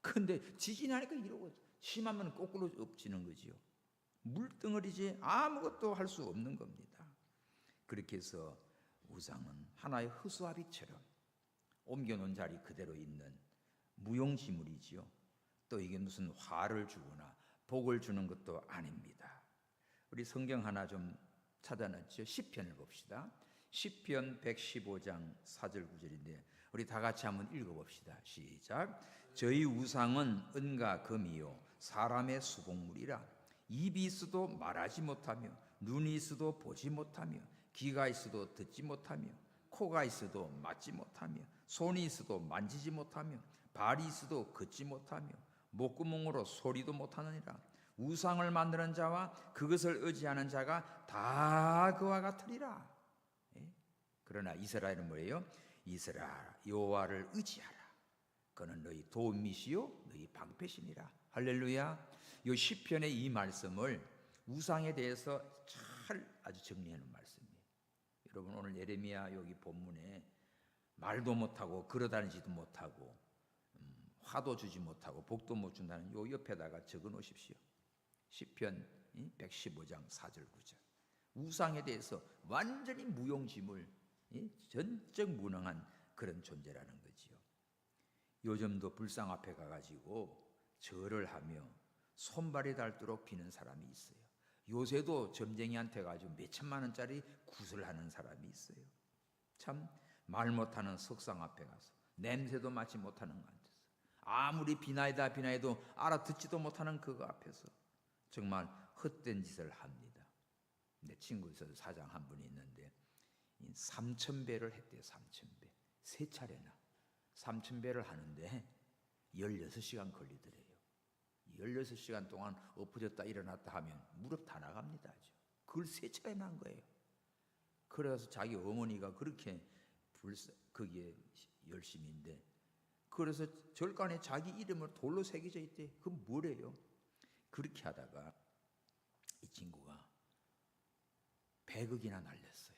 근데 지진이 나니까 이러고 심하면 거꾸로 엎지는 거지요. 물덩어리지 아무것도 할 수 없는 겁니다. 그렇게 해서 우상은 하나의 허수아비처럼 옮겨놓은 자리 그대로 있는 무용지물이지요. 또 이게 무슨 화를 주거나 복을 주는 것도 아닙니다. 우리 성경 하나 좀 찾아놨죠. 시편을 봅시다. 시편 115장 4절 9절인데 우리 다 같이 한번 읽어봅시다. 시작. 저희 우상은 은과 금이요 사람의 수공물이라. 입이 있어도 말하지 못하며, 눈이 있어도 보지 못하며, 귀가 있어도 듣지 못하며, 코가 있어도 맞지 못하며, 손이 있어도 만지지 못하며, 발이 있어도 걷지 못하며, 목구멍으로 소리도 못하느니라. 우상을 만드는 자와 그것을 의지하는 자가 다 그와 같으리라. 그러나 이스라엘은 뭐예요? 이스라엘 여호와를 의지하라. 그는 너희 도움이시요 너희 방패시니라. 할렐루야. 이 시편의 이 말씀을 우상에 대해서 잘 아주 정리하는 말씀이에요. 여러분, 오늘 예레미야 여기 본문에 말도 못하고 걸어다니지도 못하고 화도 주지 못하고 복도 못 준다는 요 옆에다가 적어 놓으십시오. 시편 115장 4절 9절. 우상에 대해서 완전히 무용지물, 전적 무능한 그런 존재라는 거지요. 요즘도 불상 앞에 가가지고 절을 하며 손발이 닳도록 비는 사람이 있어요. 요새도 점쟁이한테 가지고 몇 천만 원짜리 굿을 하는 사람이 있어요. 참 말 못하는 석상 앞에 가서 냄새도 맡지 못하는 것 같아서 아무리 비나이다 비나이도 알아듣지도 못하는 그거 앞에서 정말 헛된 짓을 합니다. 내 친구 있어서 사장 한 분이 있는데 3,000배를 했대요. 3,000배. 세 차례나 3,000배를 하는데 16시간 걸리더래요. 16시간 동안 엎어졌다 일어났다 하면 무릎 다 나갑니다. 아주. 그걸 세 차례나 한 거예요. 그래서 자기 어머니가 그렇게 거기에 열심인데, 그래서 절간에 자기 이름을 돌로 새겨져 있대. 그건 뭐래요? 그렇게 하다가 이 친구가 100억이나 날렸어요.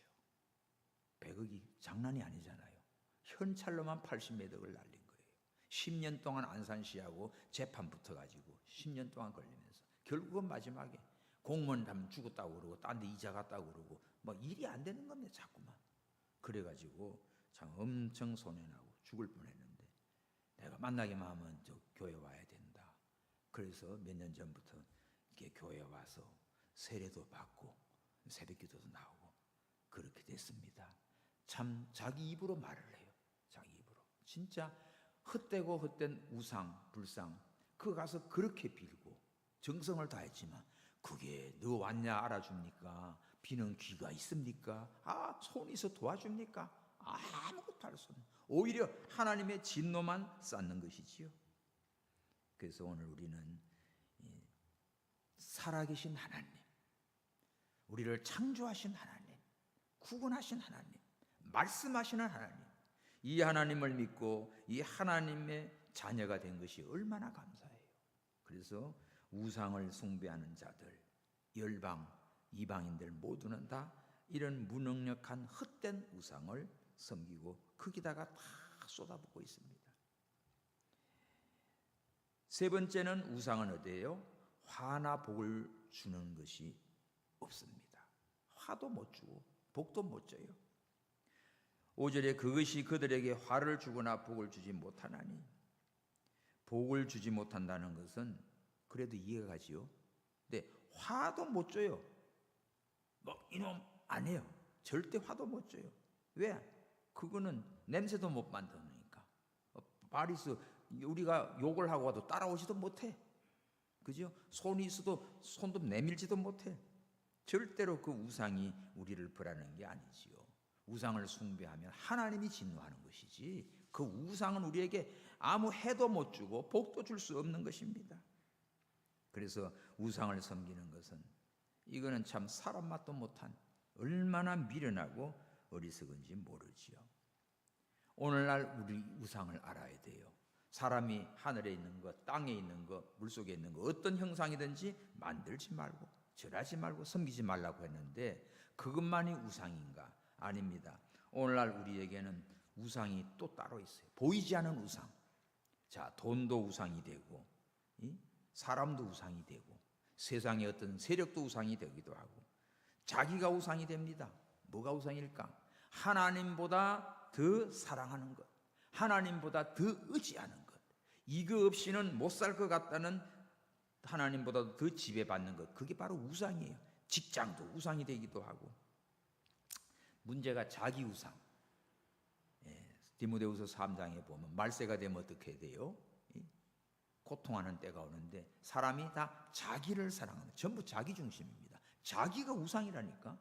100억이 장난이 아니잖아요. 현찰로만 80몇 억을 날린 거예요. 10년 동안 안산시하고 재판 붙어가지고 10년 동안 걸리면서 결국은 마지막에 공무원 하면 죽었다고 그러고 딴 데 이자 갔다고 그러고 뭐 일이 안 되는 겁니다. 자꾸만. 그래가지고 참 엄청 손해나고 죽을 뻔했는데, 내가 만나기만 하면 저 교회 와야 된다. 그래서 몇 년 전부터 이렇게 교회 와서 세례도 받고 새벽기도도 나오고 그렇게 됐습니다. 참 자기 입으로 말을 해요. 자기 입으로. 진짜 헛되고 헛된 우상, 불상 그거 가서 그렇게 빌고 정성을 다했지만 그게 너 왔냐 알아줍니까? 비는 귀가 있습니까? 손이 있어 도와줍니까? 아무것도 할 수 없는, 오히려 하나님의 진노만 쌓는 것이지요. 그래서 오늘 우리는 살아계신 하나님, 우리를 창조하신 하나님, 구원하신 하나님, 말씀하시는 하나님, 이 하나님을 믿고 이 하나님의 자녀가 된 것이 얼마나 감사해요. 그래서 우상을 숭배하는 자들, 열방, 이방인들 모두는 다 이런 무능력한 헛된 우상을 섬기고 거기다가 다 쏟아붓고 있습니다. 세 번째는 우상은 어디예요? 화나 복을 주는 것이 없습니다. 화도 못 주고 복도 못 줘요. 5절에 그것이 그들에게 화를 주거나 복을 주지 못하나니, 복을 주지 못한다는 것은 그래도 이해가 가지요. 근데 화도 못 줘요. 뭐 이놈 안 해요. 절대 화도 못 줘요. 왜? 그거는 냄새도 못 맡으니까. 파리스 우리가 욕을 하고 와도 따라오지도 못해. 그죠? 손이 있어도 손도 내밀지도 못해. 절대로 그 우상이 우리를 벌하는 게 아니지요. 우상을 숭배하면 하나님이 진노하는 것이지, 그 우상은 우리에게 아무 해도 못 주고 복도 줄 수 없는 것입니다. 그래서 우상을 섬기는 것은 이거는 참 사람 맛도 못한, 얼마나 미련하고 어리석은지 모르지요. 오늘날 우리 우상을 알아야 돼요. 사람이 하늘에 있는 것, 땅에 있는 것, 물속에 있는 것, 어떤 형상이든지 만들지 말고 절하지 말고 섬기지 말라고 했는데 그것만이 우상인가? 아닙니다. 오늘날 우리에게는 우상이 또 따로 있어요. 보이지 않는 우상. 자, 돈도 우상이 되고 사람도 우상이 되고 세상의 어떤 세력도 우상이 되기도 하고 자기가 우상이 됩니다. 뭐가 우상일까? 하나님보다 더 사랑하는 것, 하나님보다 더 의지하는 것, 이거 없이는 못 살 것 같다는, 하나님보다 더 지배받는 것, 그게 바로 우상이에요. 직장도 우상이 되기도 하고. 문제가 자기 우상. 디모데후서 3장에 보면 말세가 되면 어떻게 돼요? 고통하는 때가 오는데 사람이 다 자기를 사랑하는, 전부 자기 중심입니다. 자기가 우상이라니까.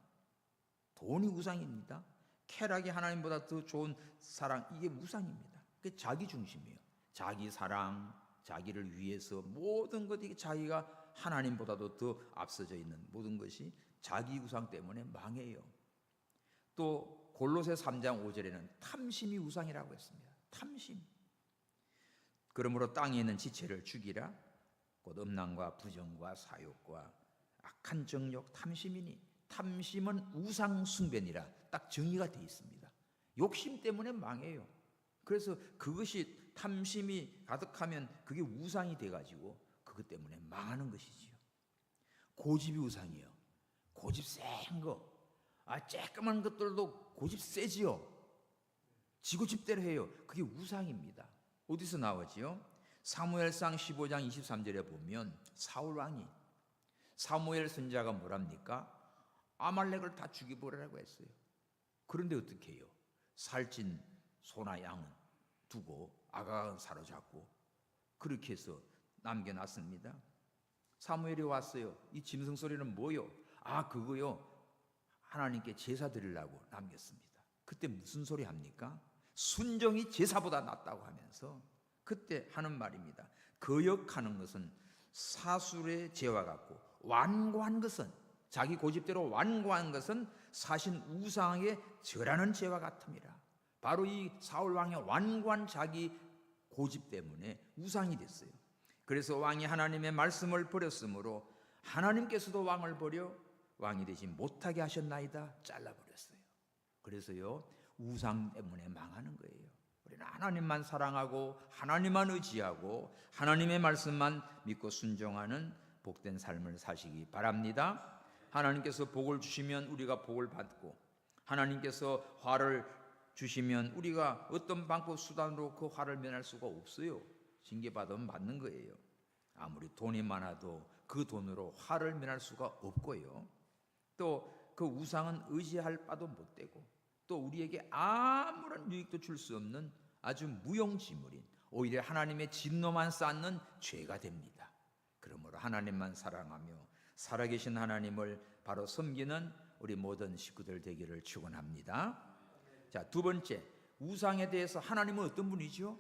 돈이 우상입니다. 쾌락이 하나님보다 더 좋은 사랑, 이게 우상입니다. 그게 자기 중심이에요. 자기 사랑, 자기를 위해서 모든 것이 자기가 하나님보다도 더 앞서져 있는 모든 것이 자기 우상 때문에 망해요. 또 골로새 3장 5절에는 탐심이 우상이라고 했습니다. 탐심. 그러므로 땅에 있는 지체를 죽이라. 곧 음란과 부정과 사욕과 악한 정욕, 탐심이니, 탐심은 우상 숭배니라. 딱 정의가 되어 있습니다. 욕심 때문에 망해요. 그래서 그것이 탐심이 가득하면 그게 우상이 돼가지고 그것 때문에 망하는 것이지요. 고집이 우상이에요. 고집 센 거. 쬐끄만 것들도 고집 세지요. 지고집대로 해요. 그게 우상입니다. 어디서 나오지요? 사무엘상 15장 23절에 보면 사울 왕이 사무엘 선지자가 뭐랍니까? 아말렉을 다 죽여버리라고 했어요. 그런데 어떻게 해요? 살찐 소나 양은 두고 아가가 사로잡고 그렇게 해서 남겨놨습니다. 사무엘이 왔어요. 이 짐승 소리는 뭐요? 그거요. 하나님께 제사 드리려고 남겼습니다. 그때 무슨 소리 합니까? 순종이 제사보다 낫다고 하면서 그때 하는 말입니다. 거역하는 것은 사술의 죄와 같고 완고한 것은 자기 고집대로 완고한 것은 사신 우상에 절하는 죄와 같음이라. 바로 이 사울 왕의 완고한 자기 고집 때문에 우상이 됐어요. 그래서 왕이 하나님의 말씀을 버렸으므로 하나님께서도 왕을 버려 왕이 되지 못하게 하셨나이다 잘라버렸어요. 그래서요 우상 때문에 망하는 거예요. 우리는 하나님만 사랑하고 하나님만 의지하고 하나님의 말씀만 믿고 순종하는 복된 삶을 사시기 바랍니다. 하나님께서 복을 주시면 우리가 복을 받고 하나님께서 화를 주시면 우리가 어떤 방법 수단으로 그 화를 면할 수가 없어요. 징계받으면 받는 거예요. 아무리 돈이 많아도 그 돈으로 화를 면할 수가 없고요. 또 그 우상은 의지할 바도 못 되고 또 우리에게 아무런 유익도 줄 수 없는 아주 무용지물인 오히려 하나님의 진노만 쌓는 죄가 됩니다. 그러므로 하나님만 사랑하며 살아계신 하나님을 바로 섬기는 우리 모든 식구들 되기를 축원합니다. 자, 두 번째, 우상에 대해서 하나님은 어떤 분이죠?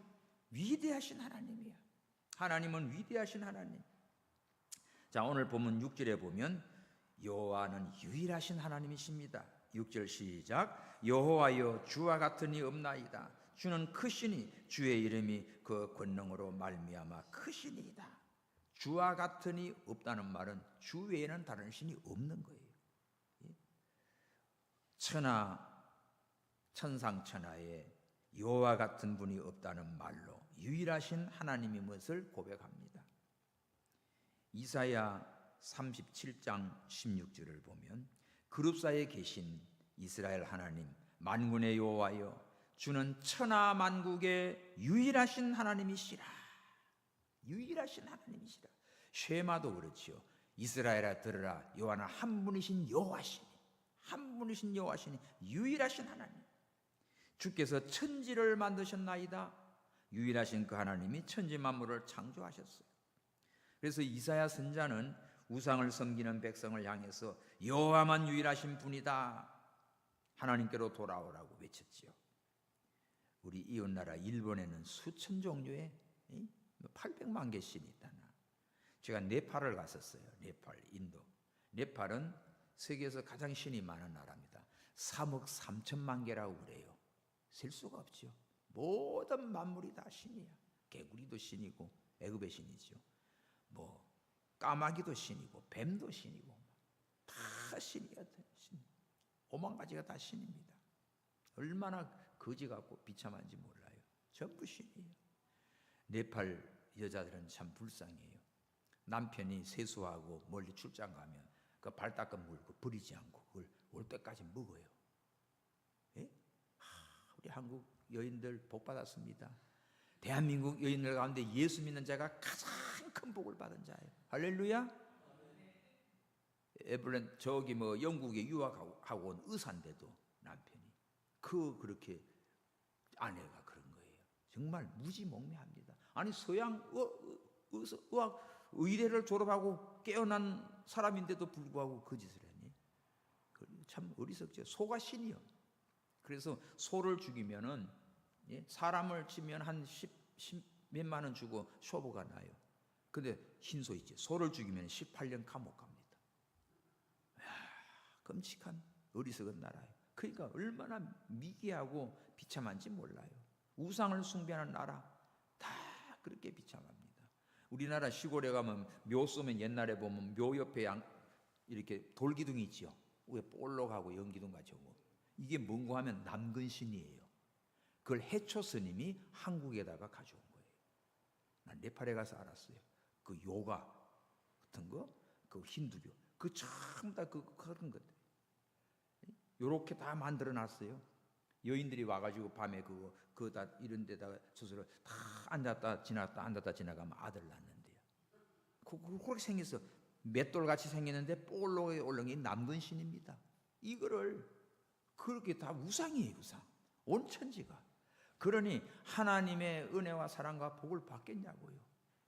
위대하신 하나님이에요. 하나님은 위대하신 하나님. 자, 오늘 본문 6절에 보면 여호와는 유일하신 하나님이십니다. 6절 시작. 여호와여 주와 같은 이 없나이다. 주는 크시니 주의 이름이 그 권능으로 말미암아 크시니이다. 주와 같은 이 없다는 말은 주 외에는 다른 신이 없는 거예요. 천상천하에 여호와 같은 분이 없다는 말로 유일하신 하나님의 것을 고백합니다. 이사야 37장 16절을 보면 그룹사에 계신 이스라엘 하나님 만군의 여호와여 주는 천하 만국의 유일하신 하나님이시라. 유일하신 하나님이시라. 쉐마도 그렇지요. 이스라엘아 들으라 여호와는 한 분이신 여호와시니 한 분이신 여호와시니 유일하신 하나님. 주께서 천지를 만드셨나이다. 유일하신 그 하나님이 천지 만물을 창조하셨어요. 그래서 이사야 선자는 우상을 섬기는 백성을 향해서 여호와만 유일하신 분이다. 하나님께로 돌아오라고 외쳤지요. 우리 이웃나라 일본에는 수천 종류의 800만 개 신이 있다나. 제가 네팔을 갔었어요. 네팔, 인도. 네팔은 세계에서 가장 신이 많은 나라입니다. 3억 3천만 개라고 그래요. 셀 수가 없죠. 모든 만물이 다 신이야. 개구리도 신이고 애굽의 신이죠. 뭐 까마귀도 신이고 뱀도 신이고 다 신이야. 신. 5만 가지가 다 신입니다. 얼마나 거지 같고 비참한지 몰라요. 전부 신이에요. 네팔 여자들은 참 불쌍해요. 남편이 세수하고 멀리 출장 가면 그 발 닦은 물고 버리지 않고 그걸 올 때까지 먹어요. 예? 우리 한국 여인들 복 받았습니다. 대한민국 여인들 가운데 예수 믿는 자가 가장 큰 복을 받은 자예요. 할렐루야. 에블렌 저기 뭐 영국에 유학하고 온 의사인데도 남편이 그렇게 아내가 그런 거예요. 정말 무지몽매합니다. 아니 서양 의학 의대를 졸업하고 깨어난 사람인데도 불구하고 그 짓을 했니? 참 어리석죠. 소가 신이요. 그래서 소를 죽이면은 사람을 치면 한 10 몇만 원 주고 쇼부가 나요. 근데 흰소 있지. 소를 죽이면 18년 감옥 갑니다. 끔찍한 어리석은 나라예요. 그러니까 얼마나 미개하고 비참한지 몰라요. 우상을 숭배하는 나라 다 그렇게 비참합니다. 우리나라 시골에 가면 묘 쏘면 옛날에 보면 묘 옆에 이렇게 돌기둥이 있죠. 위에 볼록하고 연기둥 같이 오고 이게 뭔고 하면 남근신이에요. 그걸 해초 스님이 한국에다가 가져온 거예요. 난 네팔에 가서 알았어요. 그 요가 같은 거, 그 힌두교, 그 전부 다 그런 것들. 요렇게 다 만들어 놨어요. 여인들이 와가지고 밤에 그거 다 이런 데다가 스스로 다 앉았다 지났다 앉았다 지나가면 아들 낳는데요. 그렇게 생겼어. 맷돌같이 생겼는데 볼록에 올라온 게 남근신입니다. 이거를 그렇게 다 우상이에요, 우상. 온 천지가. 그러니 하나님의 은혜와 사랑과 복을 받겠냐고요.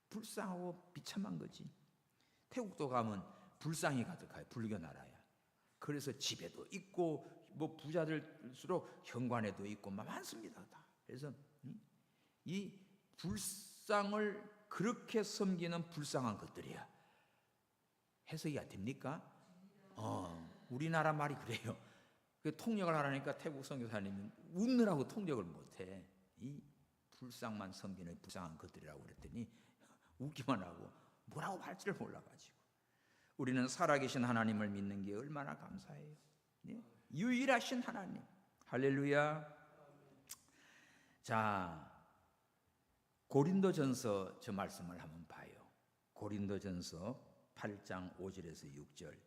불쌍하고 비참한 거지. 태국도 가면 불상이 가득해요. 불교 나라야. 그래서 집에도 있고 뭐 부자들수록 현관에도 있고 많습니다. 다. 그래서 이 불상을 그렇게 섬기는 불쌍한 것들이야. 해석이 됩니까? 우리나라 말이 그래요. 그 통역을 하라니까 태국 선교사님이 웃느라고 통역을 못해. 이 불상만 섬기는 불쌍한 것들이라고 그랬더니 웃기만 하고 뭐라고 할지를 몰라가지고. 우리는 살아계신 하나님을 믿는 게 얼마나 감사해요. 네? 유일하신 하나님. 할렐루야. 자, 고린도전서 저 말씀을 한번 봐요. 고린도전서 8장 5절에서 6절.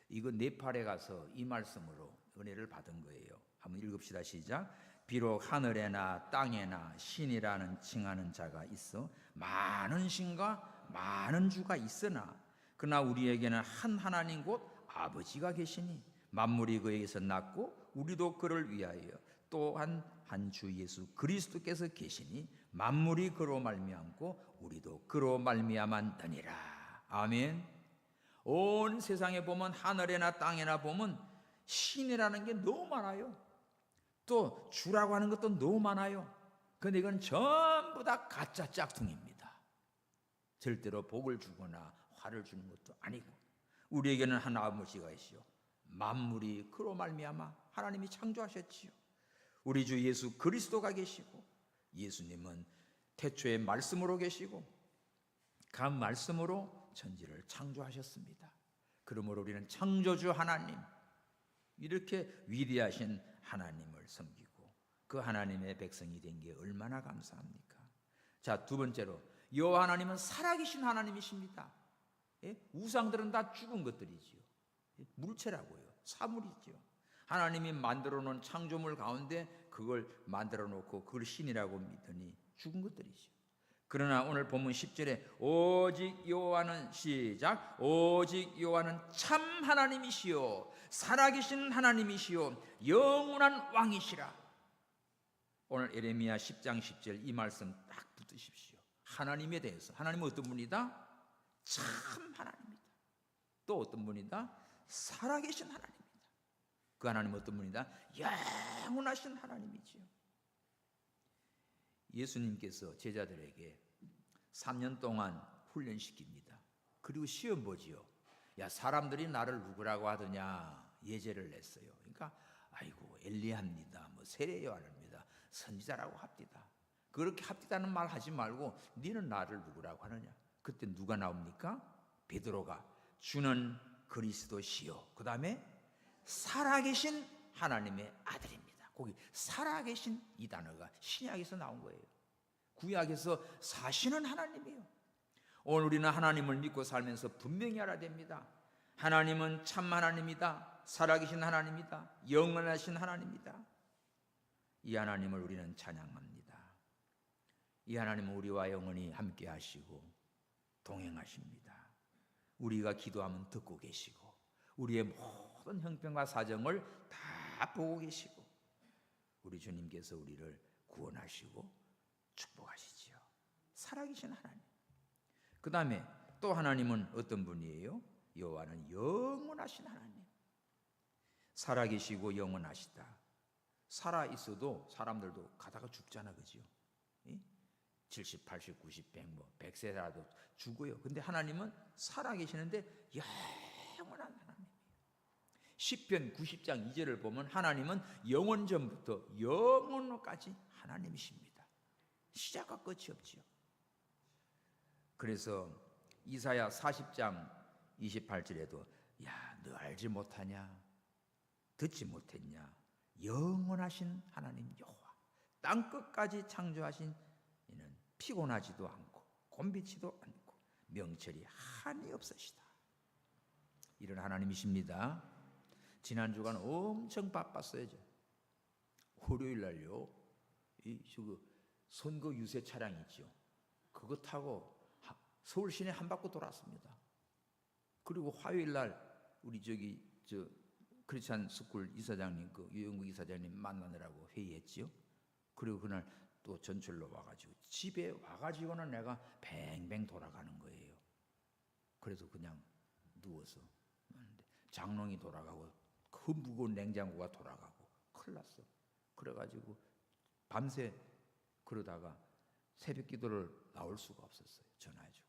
이거 네팔에 가서 이 말씀으로 은혜를 받은 거예요. 한번 읽읍시다. 시작. 비록 하늘에나 땅에나 신이라는 칭하는 자가 있어 많은 신과 많은 주가 있으나 그러나 우리에게는 한 하나님 곧 아버지가 계시니 만물이 그에게서 났고 우리도 그를 위하여 또한 한 주 예수 그리스도께서 계시니 만물이 그로 말미암고 우리도 그로 말미암았느니라. 아멘. 온 세상에 보면 하늘에나 땅에나 보면 신이라는 게 너무 많아요. 또 주라고 하는 것도 너무 많아요. 그런데 이건 전부 다 가짜 짝퉁입니다. 절대로 복을 주거나 화를 주는 것도 아니고 우리에게는 한 아버지가 있시오. 만물이 그로 말미암아 하나님이 창조하셨지요. 우리 주 예수 그리스도가 계시고 예수님은 태초에 말씀으로 계시고 그 말씀으로 천지를 창조하셨습니다. 그러므로 우리는 창조주 하나님, 이렇게 위대하신 하나님을 섬기고 그 하나님의 백성이 된 게 얼마나 감사합니까? 자, 두 번째로 여호와 하나님은 살아계신 하나님이십니다. 예? 우상들은 다 죽은 것들이지요. 물체라고요. 사물이지요. 하나님이 만들어 놓은 창조물 가운데 그걸 만들어 놓고 그걸 신이라고 믿더니 죽은 것들이지요. 그러나 오늘 본문 10절에 오직 여호와는 시작 오직 여호와는 참 하나님이시요 살아계신 하나님이시요 영원한 왕이시라. 오늘 에레미야 10장 10절 이 말씀 딱 붙드십시오. 하나님에 대해서 하나님은 어떤 분이다? 참 하나님이다. 또 어떤 분이다? 살아계신 하나님이다. 그 하나님은 어떤 분이다? 영원하신 하나님이지요. 예수님께서 제자들에게 3년 동안 훈련시킵니다. 그리고 시험 보지요. 야, 사람들이 나를 누구라고 하더냐 예제를 냈어요. 그러니까 아이고 엘리야입니다. 뭐 세례 요한입니다. 선지자라고 합디다. 그렇게 합디다는 말 하지 말고 너는 나를 누구라고 하느냐. 그때 누가 나옵니까? 베드로가 주는 그리스도시요. 그 다음에 살아계신 하나님의 아들입니다. 거기 살아계신 이 단어가 신약에서 나온 거예요. 구약에서 사시는 하나님이에요. 오늘 우리는 하나님을 믿고 살면서 분명히 알아야 됩니다. 하나님은 참 하나님이다. 살아계신 하나님이다. 영원하신 하나님이다. 이 하나님을 우리는 찬양합니다. 이 하나님은 우리와 영원히 함께 하시고 동행하십니다. 우리가 기도하면 듣고 계시고 우리의 모든 형편과 사정을 다 보고 계시고 우리 주님께서 우리를 구원하시고 축복하시지요. 살아계신 하나님. 그 다음에 또 하나님은 어떤 분이에요? 여호와는 영원하신 하나님. 살아계시고 영원하시다. 살아있어도 사람들도 가다가 죽잖아, 그죠? 70, 80, 90, 100, 100세라도 죽어요. 근데 하나님은 살아계시는데 영원한 하나님이에요. 시편 90장 2절을 보면 하나님은 영원 전부터 영원까지 하나님이십니다. 시작과 끝이 없지요. 그래서 이사야 40장 28절에도 야, 너 알지 못하냐? 듣지 못했냐? 영원하신 하나님 여호와, 땅 끝까지 창조하신 이는 피곤하지도 않고 곤비치도 않고 명철이 한이 없으시다. 이런 하나님이십니다. 지난 주간 엄청 바빴어요. 월요일 날요. 저 선거 유세 차량 있죠. 그거 타고 서울 시내 한 바퀴 돌았습니다. 그리고 화요일 날 우리 저 크리스찬 스쿨 이사장님, 그 유영국 이사장님 만나느라고 회의했지요. 그리고 그날 또 전철로 와가지고 집에 와가지고는 내가 뱅뱅 돌아가는 거예요. 그래서 그냥 누워서 장롱이 돌아가고 그 무거운 냉장고가 돌아가고 큰일 났어. 그래가지고 밤새 그러다가 새벽기도를 나올 수가 없었어요. 전화해주고.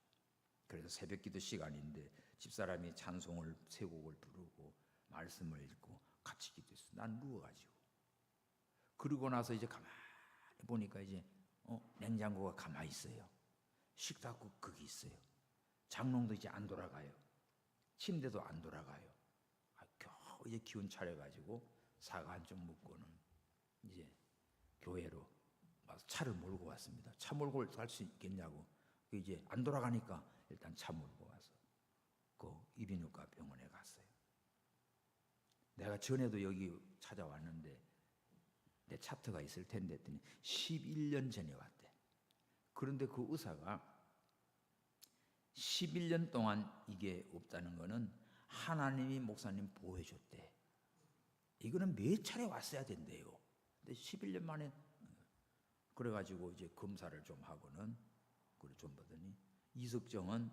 그래서 새벽기도 시간인데 집사람이 찬송을 세 곡을 부르고 말씀을 읽고 같이 기도했어. 난 누워가지고. 그러고 나서 이제 가만히 보니까 이제 냉장고가 가만히 있어요. 식탁국 거기 있어요. 장롱도 이제 안 돌아가요. 침대도 안 돌아가요. 겨우 이제 기운 차려가지고 사과 한 쪽 먹고는 이제 교회로 와서 차를 몰고 왔습니다. 차 몰고 갈 수 있겠냐고. 이제 안 돌아가니까 일단 차 몰고 와서 그 이비인후과 병원에 갔어요. 내가 전에도 여기 찾아왔는데 내 차트가 있을 텐데 했더니 11년 전에 왔대. 그런데 그 의사가 11년 동안 이게 없다는 거는 하나님이 목사님 보호해줬대. 이거는 몇 차례 왔어야 된대요. 근데 11년 만에 그래가지고 이제 검사를 좀 하고는 그걸 좀 보더니 이석정은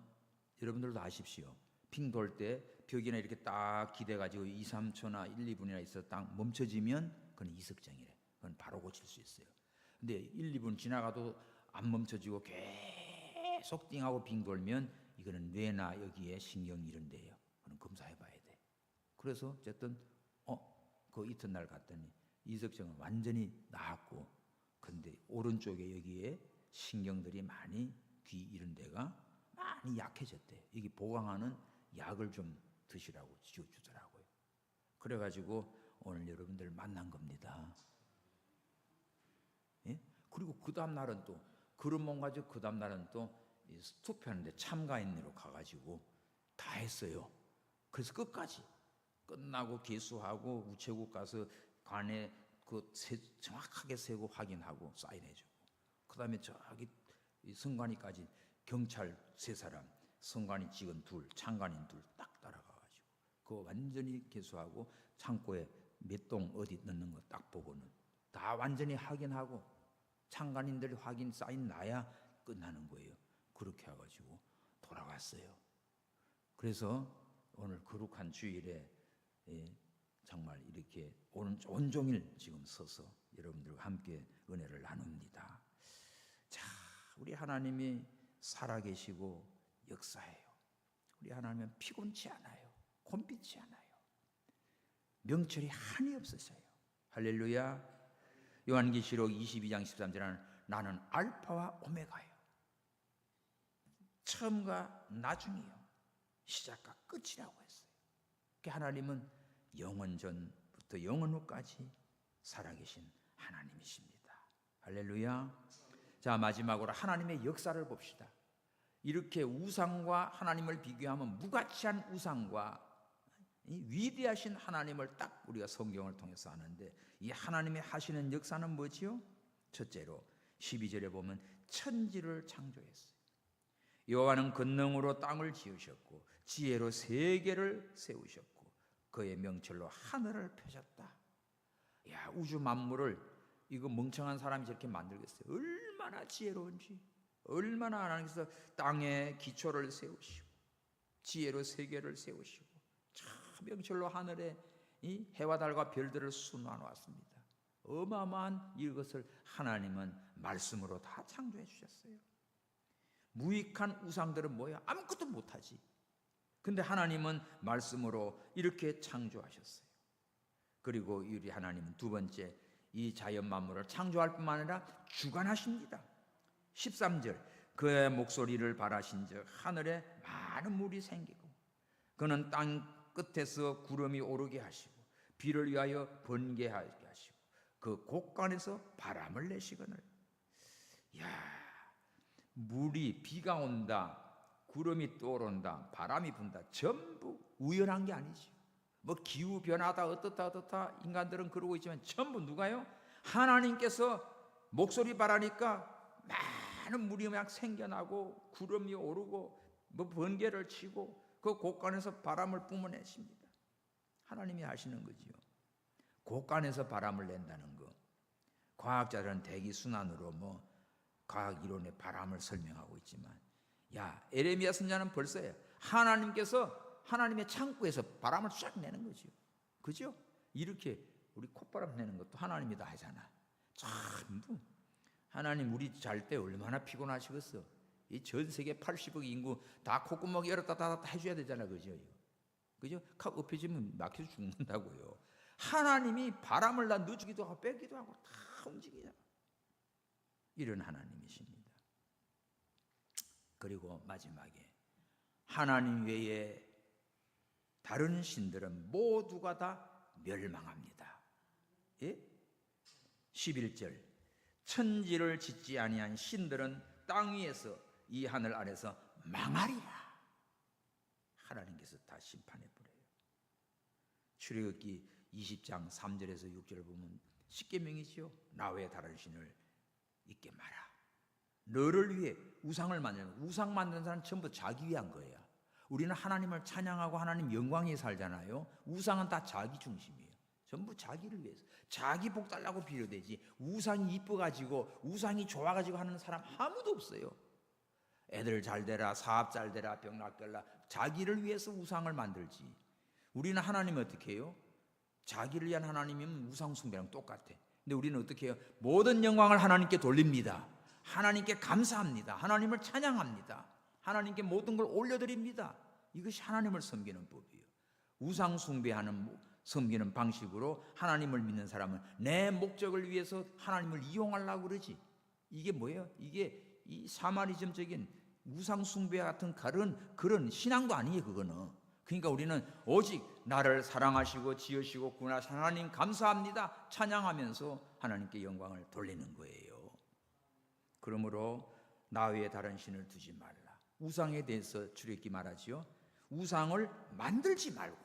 여러분들도 아십시오. 빙 돌 때 벽이나 이렇게 딱 기대가지고 2, 3초나 1, 2분이나 있어 딱 멈춰지면 그건 이석정이래. 그건 바로 고칠 수 있어요. 근데 1, 2분 지나가도 안 멈춰지고 계속 띵하고 빙 돌면 이거는 뇌나 여기에 신경 이런 데예요. 그건 검사해봐야 돼. 그래서 어쨌든 그 이튿날 갔더니 이석정은 완전히 나았고, 근데 오른쪽에 여기에 신경들이 많이 귀 이런 데가 많이 약해졌대. 이게 보강하는 약을 좀 드시라고 지어주더라고요. 그래가지고 오늘 여러분들 만난 겁니다. 예? 그리고 그 다음 날은 또 그런 몸 가지고 그 다음 날은 또 투표하는데 참가인으로 가가지고 다 했어요. 그래서 끝까지 끝나고 개수하고 우체국 가서 관에 정확하게 세고 확인하고 사인해주고, 그 다음에 저기 선관위까지 경찰 3사람, 선관위 직원 2, 참관인 2 딱 따라가가지고 그거 완전히 개수하고 창고에 몇 동 어디 넣는 거 딱 보고는 다 완전히 확인하고 참관인들이 확인 사인 나야 끝나는 거예요. 그렇게 해가지고 돌아왔어요. 그래서 오늘 거룩한 주일에 정말 이렇게 온종일 지금 서서 여러분들과 함께 은혜를 나눕니다. 자, 우리 하나님이 살아계시고 역사해요. 우리 하나님은 피곤치 않아요. 곤비치 않아요. 명철이 한이 없으셔요. 할렐루야. 요한계시록 22장 13절에는 나는 알파와 오메가예요. 처음과 나중이요. 시작과 끝이라고 했어요. 하나님은 영원 전부터 영원 후까지 살아계신 하나님이십니다. 할렐루야. 자, 마지막으로 하나님의 역사를 봅시다. 이렇게 우상과 하나님을 비교하면 무가치한 우상과 이 위대하신 하나님을 딱 우리가 성경을 통해서 아는데, 이 하나님의 하시는 역사는 뭐지요? 첫째로 12절에 보면 천지를 창조했어요. 여호와는 권능으로 땅을 지으셨고 지혜로 세계를 세우셨고 그의 명철로 하늘을 펴셨다. 야, 우주 만물을 이거 멍청한 사람이 저렇게 만들겠어요? 얼마나 지혜로운지, 얼마나 하나님께서 땅에 기초를 세우시고 지혜로 세계를 세우시고 참 명철로 하늘에 이 해와 달과 별들을 수놓아 놓았습니다. 어마어마한 이것을 하나님은 말씀으로 다 창조해 주셨어요. 무익한 우상들은 뭐야? 아무것도 못하지. 근데 하나님은 말씀으로 이렇게 창조하셨어요. 그리고 우리 하나님은 두 번째, 이 자연 만물을 창조할 뿐만 아니라 주관하십니다. 13절, 그의 목소리를 발하신 즉 하늘에 많은 물이 생기고 그는 땅 끝에서 구름이 오르게 하시고 비를 위하여 번개하게 하시고 그 곳간에서 바람을 내시거늘. 야, 물이 비가 온다, 구름이 떠오른다, 바람이 분다, 전부 우연한 게 아니죠. 뭐 기후 변화다 어떻다 인간들은 그러고 있지만 전부 누가요? 하나님께서 목소리 바라니까 많은 물이 막 생겨나고 구름이 오르고 뭐 번개를 치고 그 곳간에서 바람을 뿜어내십니다. 하나님이 하시는 거지요. 곳간에서 바람을 낸다는 거, 과학자들은 대기 순환으로 뭐 과학 이론의 바람을 설명하고 있지만, 야, 에레미야 선지자는 벌써요. 하나님께서 하나님의 창고에서 바람을 쫙 내는 거죠. 그죠? 이렇게 우리 콧바람 내는 것도 하나님이 다 하잖아. 전부 하나님. 우리 잘 때 얼마나 피곤하시겠어. 이 전 세계 80억 인구 다 콧구멍 열었다 닫았다 해줘야 되잖아. 그죠? 그죠? 칵 엎혀지면 막혀서 죽는다고요. 하나님이 바람을 다 넣어주기도 하고 빼기도 하고 다 움직이잖아. 이런 하나님이십니다. 그리고 마지막에 하나님 외에 다른 신들은 모두가 다 멸망합니다. 예? 11절, 천지를 짓지 아니한 신들은 땅 위에서 이 하늘 아래서 망하리라. 하나님께서 다 심판해 버려요. 출애굽기 20장 3절에서 6절을 보면 십계명이지요. 나 외에 다른 신을 있게 마라. 너를 위해 우상을 만드는, 우상 만드는 사람은 전부 자기 위한 거예요. 우리는 하나님을 찬양하고 하나님 영광에 살잖아요. 우상은 다 자기 중심이에요. 전부 자기를 위해서, 자기 복 달라고 빌어대지 우상이 이뻐가지고 우상이 좋아가지고 하는 사람 아무도 없어요. 애들 잘 되라, 사업 잘 되라, 병 낫게라, 자기를 위해서 우상을 만들지. 우리는 하나님은 어떻게 해요? 자기를 위한 하나님이면 우상 숭배랑 똑같아. 근데 우리는 어떻게 해요? 모든 영광을 하나님께 돌립니다. 하나님께 감사합니다. 하나님을 찬양합니다. 하나님께 모든 걸 올려드립니다. 이것이 하나님을 섬기는 법이에요. 우상 숭배하는 섬기는 방식으로 하나님을 믿는 사람은 내 목적을 위해서 하나님을 이용하려고 그러지. 이게 뭐예요? 이게 이 사마리즘적인 우상 숭배 같은 그런 신앙도 아니에요. 그거는. 그러니까 우리는 오직 나를 사랑하시고 지으시고 구원하신 하나님 감사합니다 찬양하면서 하나님께 영광을 돌리는 거예요. 그러므로 나 외에 다른 신을 두지 말라. 우상에 대해서 출애굽기 말하지요. 우상을 만들지 말고,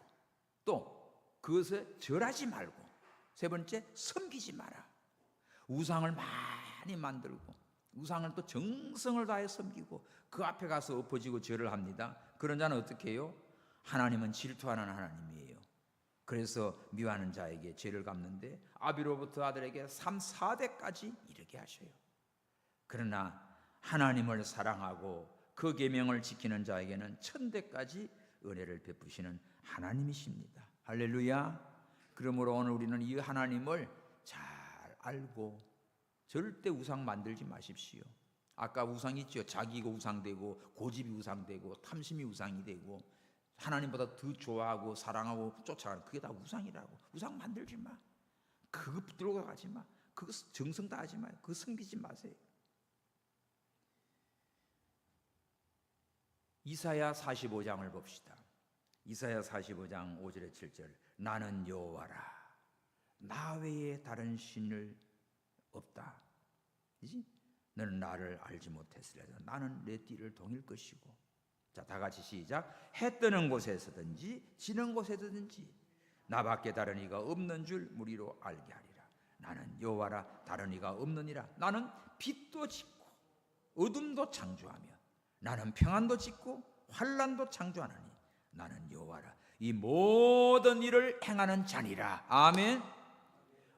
또 그것에 절하지 말고, 세 번째 섬기지 마라. 우상을 많이 만들고 우상을 또 정성을 다해 섬기고 그 앞에 가서 엎어지고 절을 합니다. 그런 자는 어떻게 해요? 하나님은 질투하는 하나님이에요. 그래서 미워하는 자에게 죄를 갚는데 아비로부터 아들에게 3, 4대까지 이르게 하셔요. 그러나 하나님을 사랑하고 그 계명을 지키는 자에게는 1000대까지 은혜를 베푸시는 하나님이십니다. 할렐루야. 그러므로 오늘 우리는 이 하나님을 잘 알고 절대 우상 만들지 마십시오. 아까 우상 있죠. 자기가 우상되고 고집이 우상되고 탐심이 우상이 되고 하나님보다 더 좋아하고 사랑하고 쫓아가는 그게 다 우상이라고. 우상 만들지 마. 그거 들고 가지 마. 그거 정성 다하지 마요. 그거 섬기지 마세요. 이사야 45장을 봅시다. 이사야 45장 5절에 7절. 나는 여호와라. 나 외에 다른 신을 없다. 이지? 너는 나를 알지 못했으리라. 나는 내 띠를 동일 것이고. 자, 다 같이 시작. 해 뜨는 곳에서든지 지는 곳에서든지 나밖에 다른 이가 없는 줄 무리로 알게 하리라. 나는 여호와라. 다른 이가 없느니라. 나는 빛도 짓고 어둠도 창조하며 나는 평안도 짓고 환난도 창조하나니 나는 여호와라. 이 모든 일을 행하는 자니라. 아멘.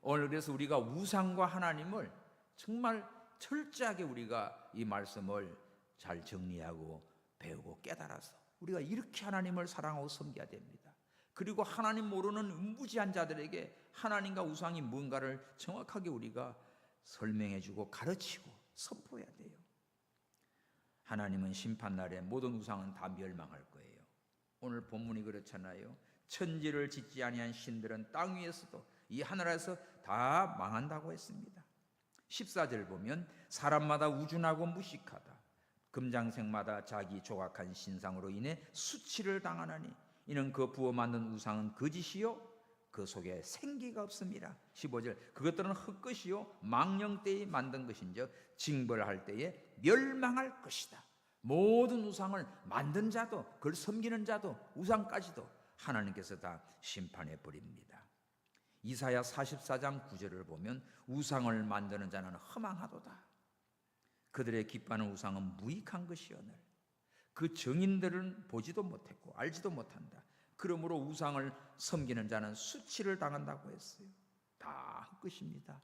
오늘 그래서 우리가 우상과 하나님을 정말 철저하게 우리가 이 말씀을 잘 정리하고 배우고 깨달아서 우리가 이렇게 하나님을 사랑하고 섬겨야 됩니다. 그리고 하나님 모르는 음부지한 자들에게 하나님과 우상이 뭔가를 정확하게 우리가 설명해주고 가르치고 선포해야 돼요. 하나님은 심판날에 모든 우상은 다 멸망할 거예요. 오늘 본문이 그렇잖아요. 천지를 짓지 아니한 신들은 땅 위에서도 이 하늘에서 다 망한다고 했습니다. 14절 보면 사람마다 우준하고 무식하다. 금장색마다 자기 조각한 신상으로 인해 수치를 당하나니 이는 그 부어 만든 우상은 거짓이요 그 속에 생기가 없습니다. 15절 그것들은 흙것이요 망령때에 만든 것인즉 징벌할 때에 멸망할 것이다. 모든 우상을 만든 자도 그걸 섬기는 자도 우상까지도 하나님께서 다 심판해 버립니다. 이사야 44장 9절을 보면 우상을 만드는 자는 허망하도다. 그들의 기뻐하는 우상은 무익한 것이오늘 그 정인들은 보지도 못했고 알지도 못한다. 그러므로 우상을 섬기는 자는 수치를 당한다고 했어요. 다 헛것입니다.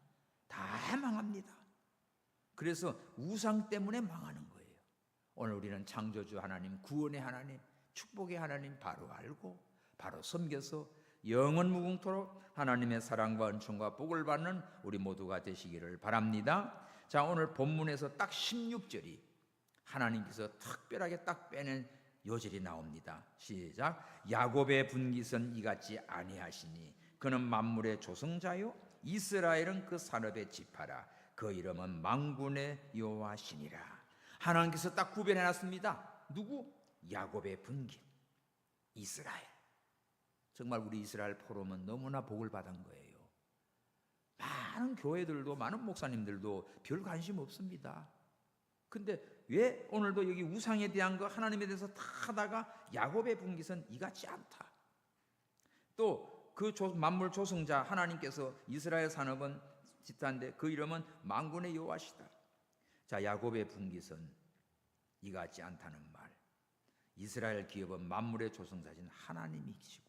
다 망합니다. 그래서 우상 때문에 망하는 거예요. 오늘 우리는 창조주 하나님, 구원의 하나님, 축복의 하나님 바로 알고 바로 섬겨서 영원 무궁토록 하나님의 사랑과 은총과 복을 받는 우리 모두가 되시기를 바랍니다. 자, 오늘 본문에서 딱 16절이 하나님께서 특별하게 딱 빼낸 요절이 나옵니다. 시작. 야곱의 분깃은 이같이 아니하시니 그는 만물의 조성자요 이스라엘은 그 산업의 지파라. 그 이름은 만군의 여호와시니라. 하나님께서 딱 구별해 놨습니다. 누구? 야곱의 분깃 이스라엘. 정말 우리 이스라엘 포럼은 너무나 복을 받은 거예요. 많은 교회들도 많은 목사님들도 별 관심 없습니다. 근데 왜 오늘도 여기 우상에 대한 거 하나님에 대해서 다 하다가 야곱의 분깃은 이같지 않다. 또 그 만물 조성자 하나님께서 이스라엘 산업은 지탄데 그 이름은 만군의 여호와시다. 자, 야곱의 분깃은 이같지 않다는 말. 이스라엘 기업은 만물의 조성자신 하나님이시고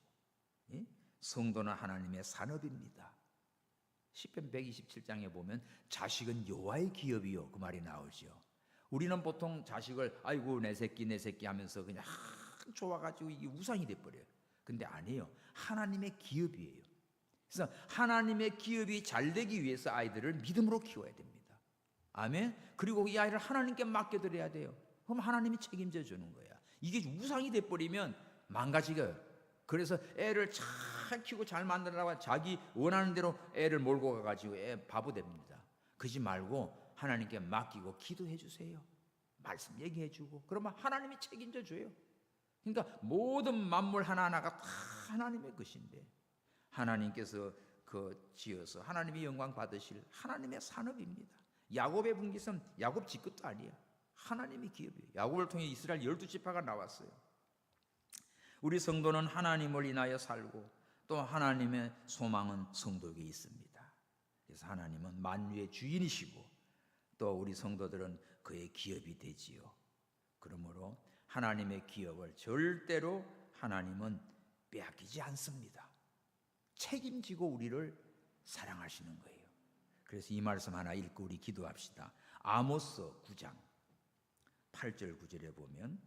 성도는 하나님의 산업입니다. 시편 127장에 보면 자식은 여호와의 기업이요 그 말이 나오죠. 우리는 보통 자식을 아이고 내 새끼 하면서 그냥 좋아가지고 이게 우상이 돼버려요. 근데 아니에요. 하나님의 기업이에요. 그래서 하나님의 기업이 잘 되기 위해서 아이들을 믿음으로 키워야 됩니다. 아멘. 그리고 이 아이를 하나님께 맡겨드려야 돼요. 그럼 하나님이 책임져 주는 거야. 이게 우상이 돼버리면 망가지고요. 그래서 애를 잘 키우고 잘 만들라고 자기 원하는 대로 애를 몰고 가가지고 애 바보 됩니다. 그러지 말고 하나님께 맡기고 기도해 주세요. 말씀 얘기해 주고 그러면 하나님이 책임져 줘요. 그러니까 모든 만물 하나하나가 다 하나님의 것인데 하나님께서 그 지어서 하나님이 영광 받으실 하나님의 산업입니다. 야곱의 분깃은 야곱 지 것도 아니에요. 하나님의 기업이에요. 야곱을 통해 이스라엘 12지파가 나왔어요. 우리 성도는 하나님을 인하여 살고 또 하나님의 소망은 성도에게 있습니다. 그래서 하나님은 만유의 주인이시고 또 우리 성도들은 그의 기업이 되지요. 그러므로 하나님의 기업을 절대로 하나님은 빼앗기지 않습니다. 책임지고 우리를 사랑하시는 거예요. 그래서 이 말씀 하나 읽고 우리 기도합시다. 아모스 9장 8절 9절에 보면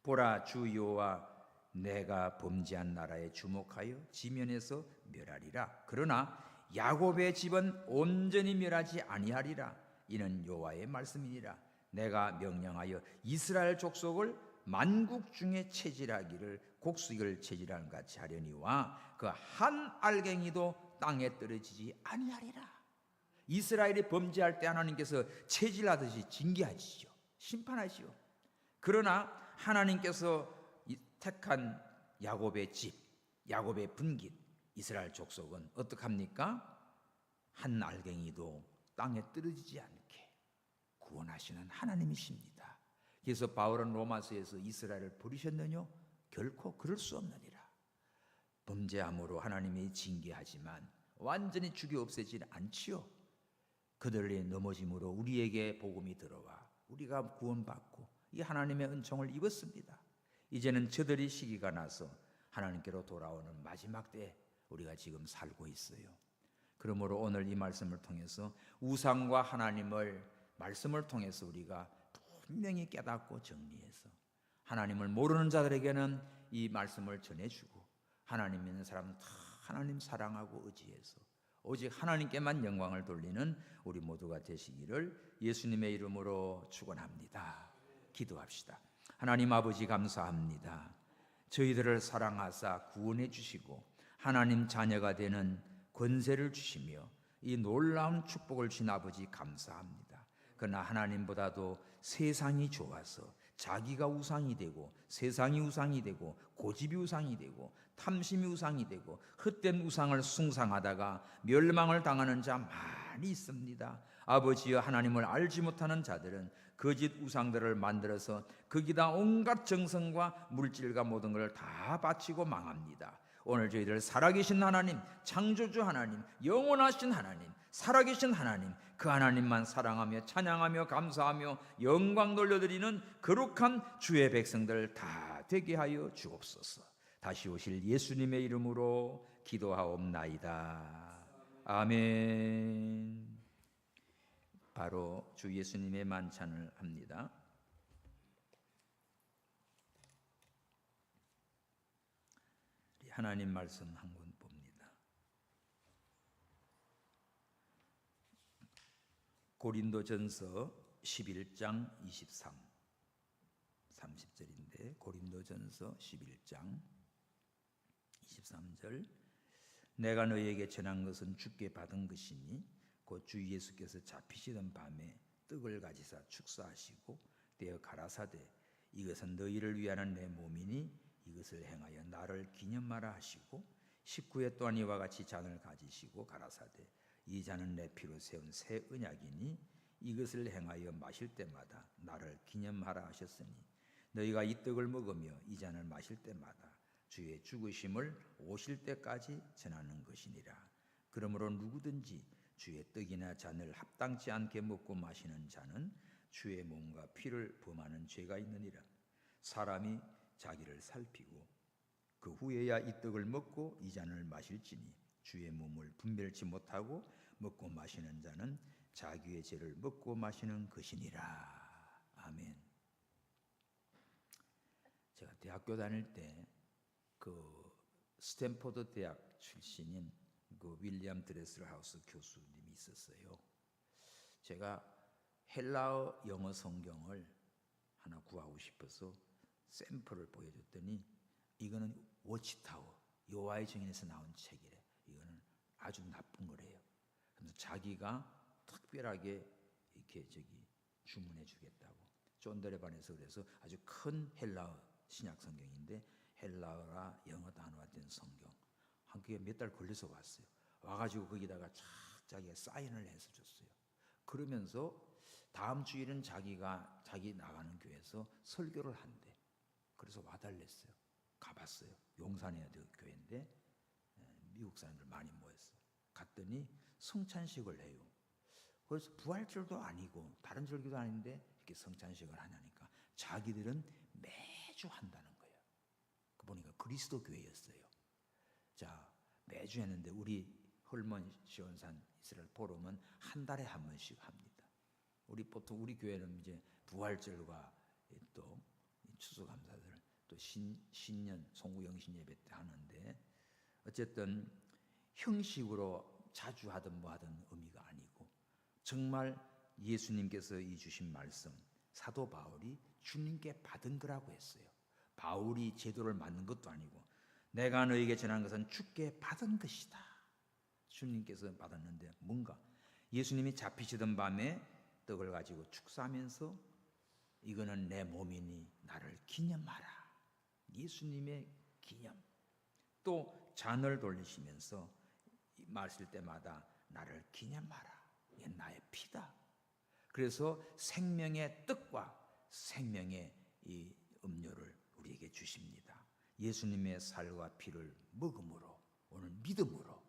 보라 주 여호와 내가 범죄한 나라에 주목하여 지면에서 멸하리라. 그러나 야곱의 집은 온전히 멸하지 아니하리라. 이는 여호와의 말씀이니라. 내가 명령하여 이스라엘 족속을 만국 중에 체질하기를 곡식을 체질하는 같이 하려니와 그 한 알갱이도 땅에 떨어지지 아니하리라. 이스라엘이 범죄할 때 하나님께서 체질하듯이 징계하시죠. 심판하시죠. 그러나 하나님께서 택한 야곱의 집, 야곱의 분깃, 이스라엘 족속은 어떡합니까? 한 알갱이도 땅에 떨어지지 않게 구원하시는 하나님이십니다. 그래서 바울은 로마서에서 이스라엘을 버리셨느냐? 결코 그럴 수 없느니라. 범죄함으로 하나님이 징계하지만 완전히 죽여 없애지 않지요. 그들의 넘어짐으로 우리에게 복음이 들어와 우리가 구원받고 이 하나님의 은총을 입었습니다. 이제는 저들이 시기가 나서 하나님께로 돌아오는 마지막 때에 우리가 지금 살고 있어요. 그러므로 오늘 이 말씀을 통해서 우상과 하나님을 말씀을 통해서 우리가 분명히 깨닫고 정리해서 하나님을 모르는 자들에게는 이 말씀을 전해주고 하나님 믿는 사람은 다 하나님 사랑하고 의지해서 오직 하나님께만 영광을 돌리는 우리 모두가 되시기를 예수님의 이름으로 축원합니다. 기도합시다. 하나님 아버지 감사합니다. 저희들을 사랑하사 구원해 주시고 하나님 자녀가 되는 권세를 주시며 이 놀라운 축복을 주신 아버지 감사합니다. 그러나 하나님보다도 세상이 좋아서 자기가 우상이 되고 세상이 우상이 되고 고집이 우상이 되고 탐심이 우상이 되고 헛된 우상을 숭상하다가 멸망을 당하는 자 많이 있습니다. 아버지여, 하나님을 알지 못하는 자들은 거짓 우상들을 만들어서 거기다 온갖 정성과 물질과 모든 것을 다 바치고 망합니다. 오늘 저희들 살아계신 하나님, 창조주 하나님, 영원하신 하나님, 살아계신 하나님, 그 하나님만 사랑하며 찬양하며 감사하며 영광 돌려드리는 거룩한 주의 백성들 다 되게 하여 주옵소서. 다시 오실 예수님의 이름으로 기도하옵나이다. 아멘. 바로 주 예수님의 만찬을 합니다. 하나님 말씀 한 권 봅니다. 고린도전서 11장 30절인데 고린도전서 11장 23절 내가 너희에게 전한 것은 주께 받은 것이니 곧 주 예수께서 잡히시던 밤에 떡을 가지사 축사하시고 떼어 가라사대 이것은 너희를 위하는 내 몸이니 이것을 행하여 나를 기념하라 하시고 19회 또한 이와 같이 잔을 가지시고 가라사대 이 잔은 내 피로 세운 새 언약이니 이것을 행하여 마실 때마다 나를 기념하라 하셨으니 너희가 이 떡을 먹으며 이 잔을 마실 때마다 주의 죽으심을 오실 때까지 전하는 것이니라. 그러므로 누구든지 주의 떡이나 잔을 합당치 않게 먹고 마시는 자는 주의 몸과 피를 범하는 죄가 있느니라. 사람이 자기를 살피고 그 후에야 이 떡을 먹고 이 잔을 마실지니 주의 몸을 분별치 못하고 먹고 마시는 자는 자기의 죄를 먹고 마시는 것이니라. 아멘. 제가 대학교 다닐 때 그 스탠포드 대학 출신인 그 윌리엄 드레슬하우스 교수님이 있었어요. 제가 헬라어 영어 성경을 하나 구하고 싶어서 샘플을 보여줬더니 이거는 워치타워 여호와의 증인에서 나온 책이래. 이거는 아주 나쁜 거래요. 그래서 자기가 특별하게 이렇게 주문해 주겠다고 존데레반에서 그래서 아주 큰 헬라어 신약 성경인데 헬라어라 영어 단어화된 성경 한 그게 몇 달 걸려서 왔어요. 와가지고 거기다가 착 자기가 사인을 해서 줬어요. 그러면서 다음 주일은 자기 나가는 교회에서 설교를 한대. 그래서 와달랬어요. 가봤어요. 용산에 교회인데 미국 사람들 많이 모였어요. 갔더니 성찬식을 해요. 그래서 부활절도 아니고 다른 절기도 아닌데 이렇게 성찬식을 하냐니까 자기들은 매주 한다는 거예요. 그 보니까 그리스도 교회였어요. 자, 매주 했는데 우리 헐먼 시온산 이스라엘 포럼은 한 달에 한 번씩 합니다. 보통 우리 교회는 이제 부활절과 또 추수감사절 또 신년 송구영신 예배 때 하는데 어쨌든 형식으로 자주 하든 뭐 하든 의미가 아니고 정말 예수님께서 이 주신 말씀 사도 바울이 주님께 받은 거라고 했어요. 바울이 제도를 만든 것도 아니고 내가 너에게 전한 것은 주께 받은 것이다. 주님께서 받았는데 뭔가 예수님이 잡히시던 밤에 떡을 가지고 축사하면서 이거는 내 몸이니 나를 기념하라. 예수님의 기념. 또 잔을 돌리시면서 마실 때마다 나를 기념하라. 이게 나의 피다. 그래서 생명의 떡과 생명의 이 음료를 우리에게 주십니다. 예수님의 살과 피를 먹음으로 오늘 믿음으로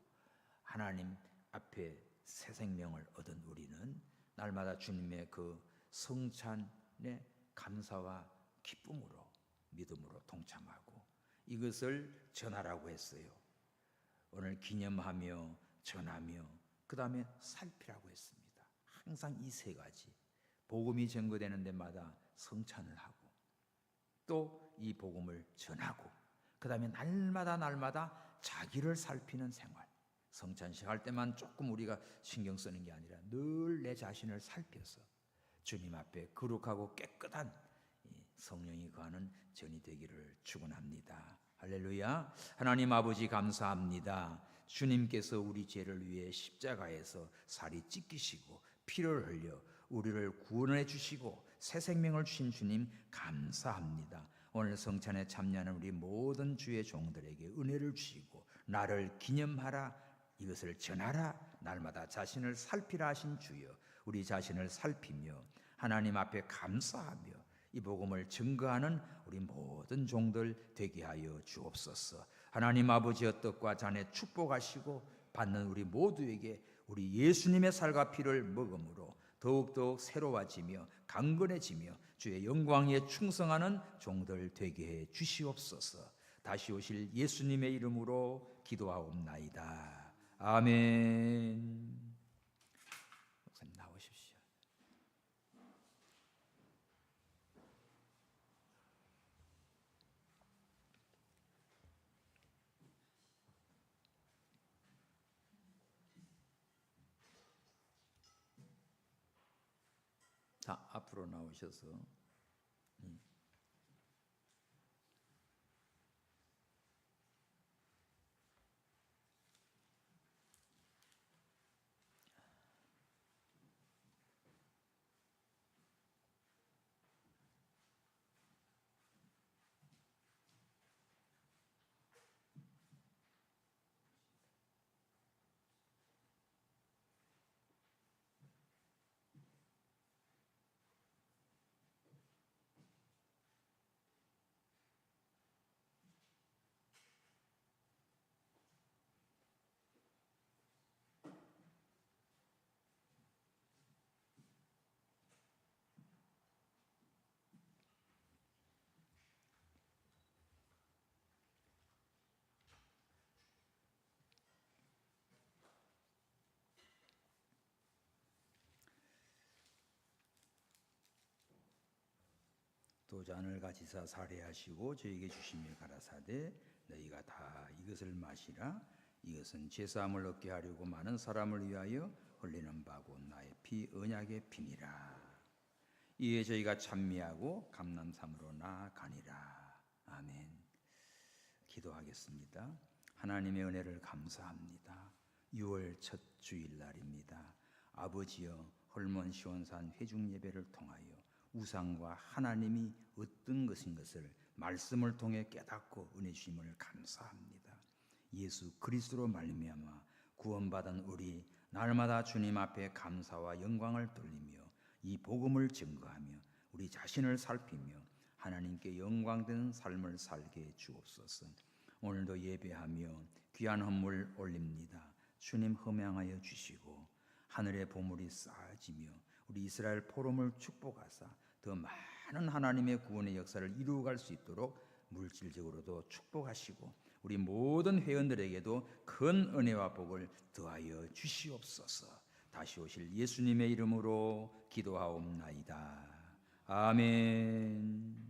하나님 앞에 새 생명을 얻은 우리는 날마다 주님의 그 성찬의 감사와 기쁨으로 믿음으로 동참하고 이것을 전하라고 했어요. 오늘 기념하며 전하며 그 다음에 살피라고 했습니다. 항상 이 세 가지 복음이 전거되는 데마다 성찬을 하고 또 이 복음을 전하고 그 다음에 날마다 자기를 살피는 생활. 성찬식 할 때만 조금 우리가 신경 쓰는 게 아니라 늘 내 자신을 살펴서 주님 앞에 거룩하고 깨끗한 성령이 거하는 전이 되기를 축원합니다. 할렐루야. 하나님 아버지 감사합니다. 주님께서 우리 죄를 위해 십자가에서 살이 찢기시고 피를 흘려 우리를 구원해 주시고 새 생명을 주신 주님 감사합니다. 오늘 성찬에 참여하는 우리 모든 주의 종들에게 은혜를 주시고 나를 기념하라, 이것을 전하라, 날마다 자신을 살피라 하신 주여, 우리 자신을 살피며 하나님 앞에 감사하며 이 복음을 증거하는 우리 모든 종들 되게 하여 주옵소서. 하나님 아버지의 뜻과 잔에 축복하시고 받는 우리 모두에게 우리 예수님의 살과 피를 먹음으로 더욱더욱 새로워지며 강건해지며 주의 영광에 충성하는 종들 되게 해 주시옵소서. 다시 오실 예수님의 이름으로 기도하옵나이다. 아멘. 목사님 나오십시오. 자, 앞으로 나오셔서 또 잔을 가지사 살해하시고 저에게 주시며 가라사대 너희가 다 이것을 마시라. 이것은 제사함을 얻게 하려고 많은 사람을 위하여 흘리는 바고 나의 피 언약의 피니라. 이에 저희가 찬미하고 감람산으로 나아가니라. 아멘. 기도하겠습니다. 하나님의 은혜를 감사합니다. 6월 첫 주일날입니다. 아버지여, 헐몬 시온산 회중 예배를 통하여 우상과 하나님이 어떤 것인 것을 말씀을 통해 깨닫고 은혜 주심을 감사합니다. 예수 그리스도로 말미암아 구원받은 우리 날마다 주님 앞에 감사와 영광을 돌리며 이 복음을 증거하며 우리 자신을 살피며 하나님께 영광되는 삶을 살게 주옵소서. 오늘도 예배하며 귀한 헌물 올립니다. 주님 흠양하여 주시고 하늘의 보물이 쌓아지며 우리 이스라엘 포럼을 축복하사 더 많은 하나님의 구원의 역사를 이루어갈 수 있도록 물질적으로도 축복하시고 우리 모든 회원들에게도 큰 은혜와 복을 더하여 주시옵소서. 다시 오실 예수님의 이름으로 기도하옵나이다. 아멘.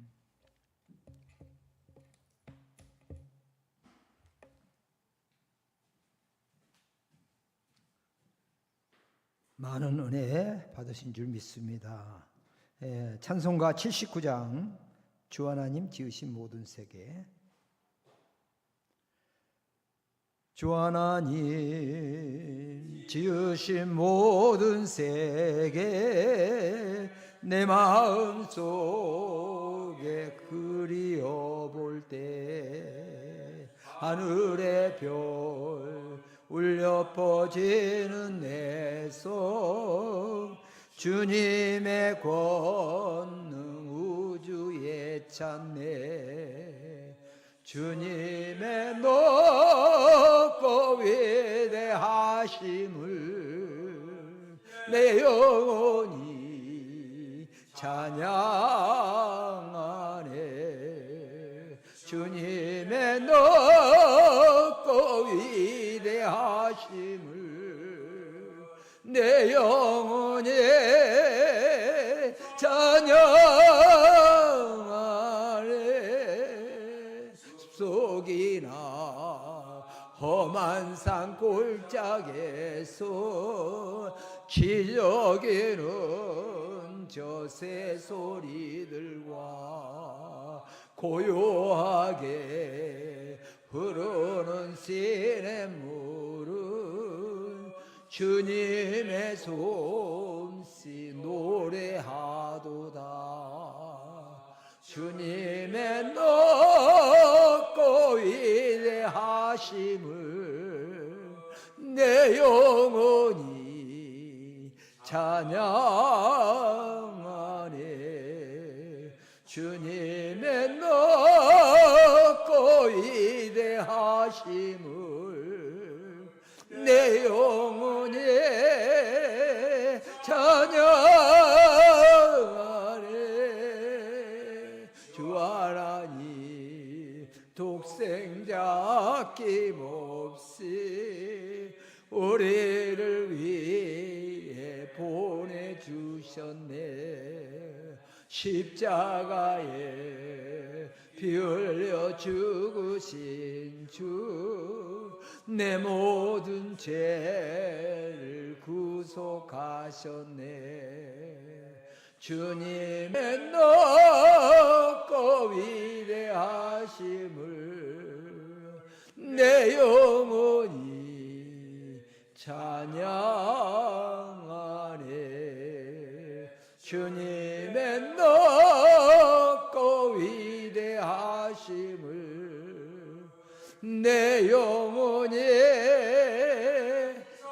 많은 은혜 받으신 줄 믿습니다. 찬송가 79장 주 하나님 지으신 모든 세계. 주 하나님 지으신 모든 세계 내 마음속에 그리워볼 때 하늘의 별 울려 퍼지는 내 속 주님의 권능 우주에 찬네. 주님의 높고 위대하심을 내 영혼이 찬양하네. 주님의 높고 위대하심을 내 영혼이 찬양하네. 숲속이나 험한 산 골짜기에서 기적이는 저 새소리들과 고요하게 흐르는 시냇물은 주님의 솜씨 몹시 노래하도다. 주님의 높고 위대하심을 내 영혼이 찬양하네. 주님의 높고 위대하심을 내 영혼이 찬양하네. 주 하나님 독생자 아낌없이 우리를 위해 보내주셨네. 십자가에 피 흘려 죽으신 주, 내 모든 죄를 구속하셨네. 주님의 높고 위대하심을 내 영혼이 찬양하네. 주님의 높고 위대하심을 내 영혼이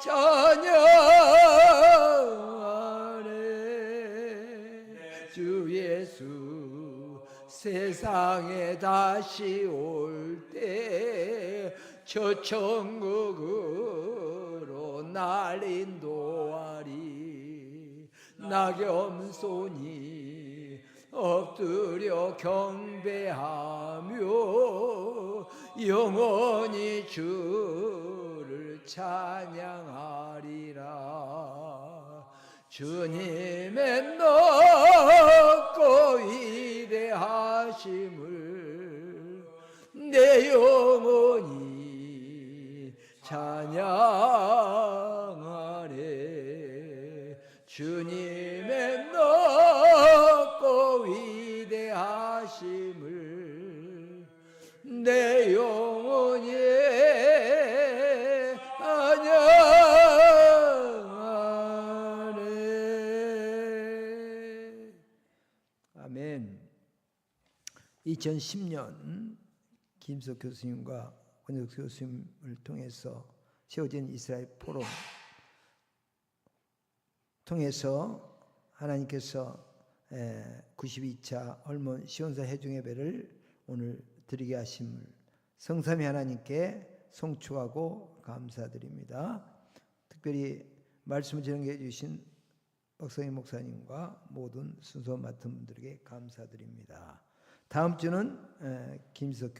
찬양하네. 주 예수 세상에 다시 올 때 저 천국으로 날 인도하리. 낙염손이 엎드려 경배하며 영원히 주를 찬양하리라. 주님의 높고 위대하심을 내 영혼이 찬양하네. 주님의 높고 위대하심을 내 영혼이 찬양하네. 아멘. 2010년 김석 교수님과 권혁 교수님을 통해서 세워진 이스라엘 포럼 통해서 하나님께서 92차 얼몬 시온사 해중예배를 오늘 드리게 하심을 성삼위 하나님께 송축하고 감사드립니다. 특별히 말씀을 전해 주신 박성희 목사님과 모든 순서 맡은 분들에게 감사드립니다. 다음 주는 김석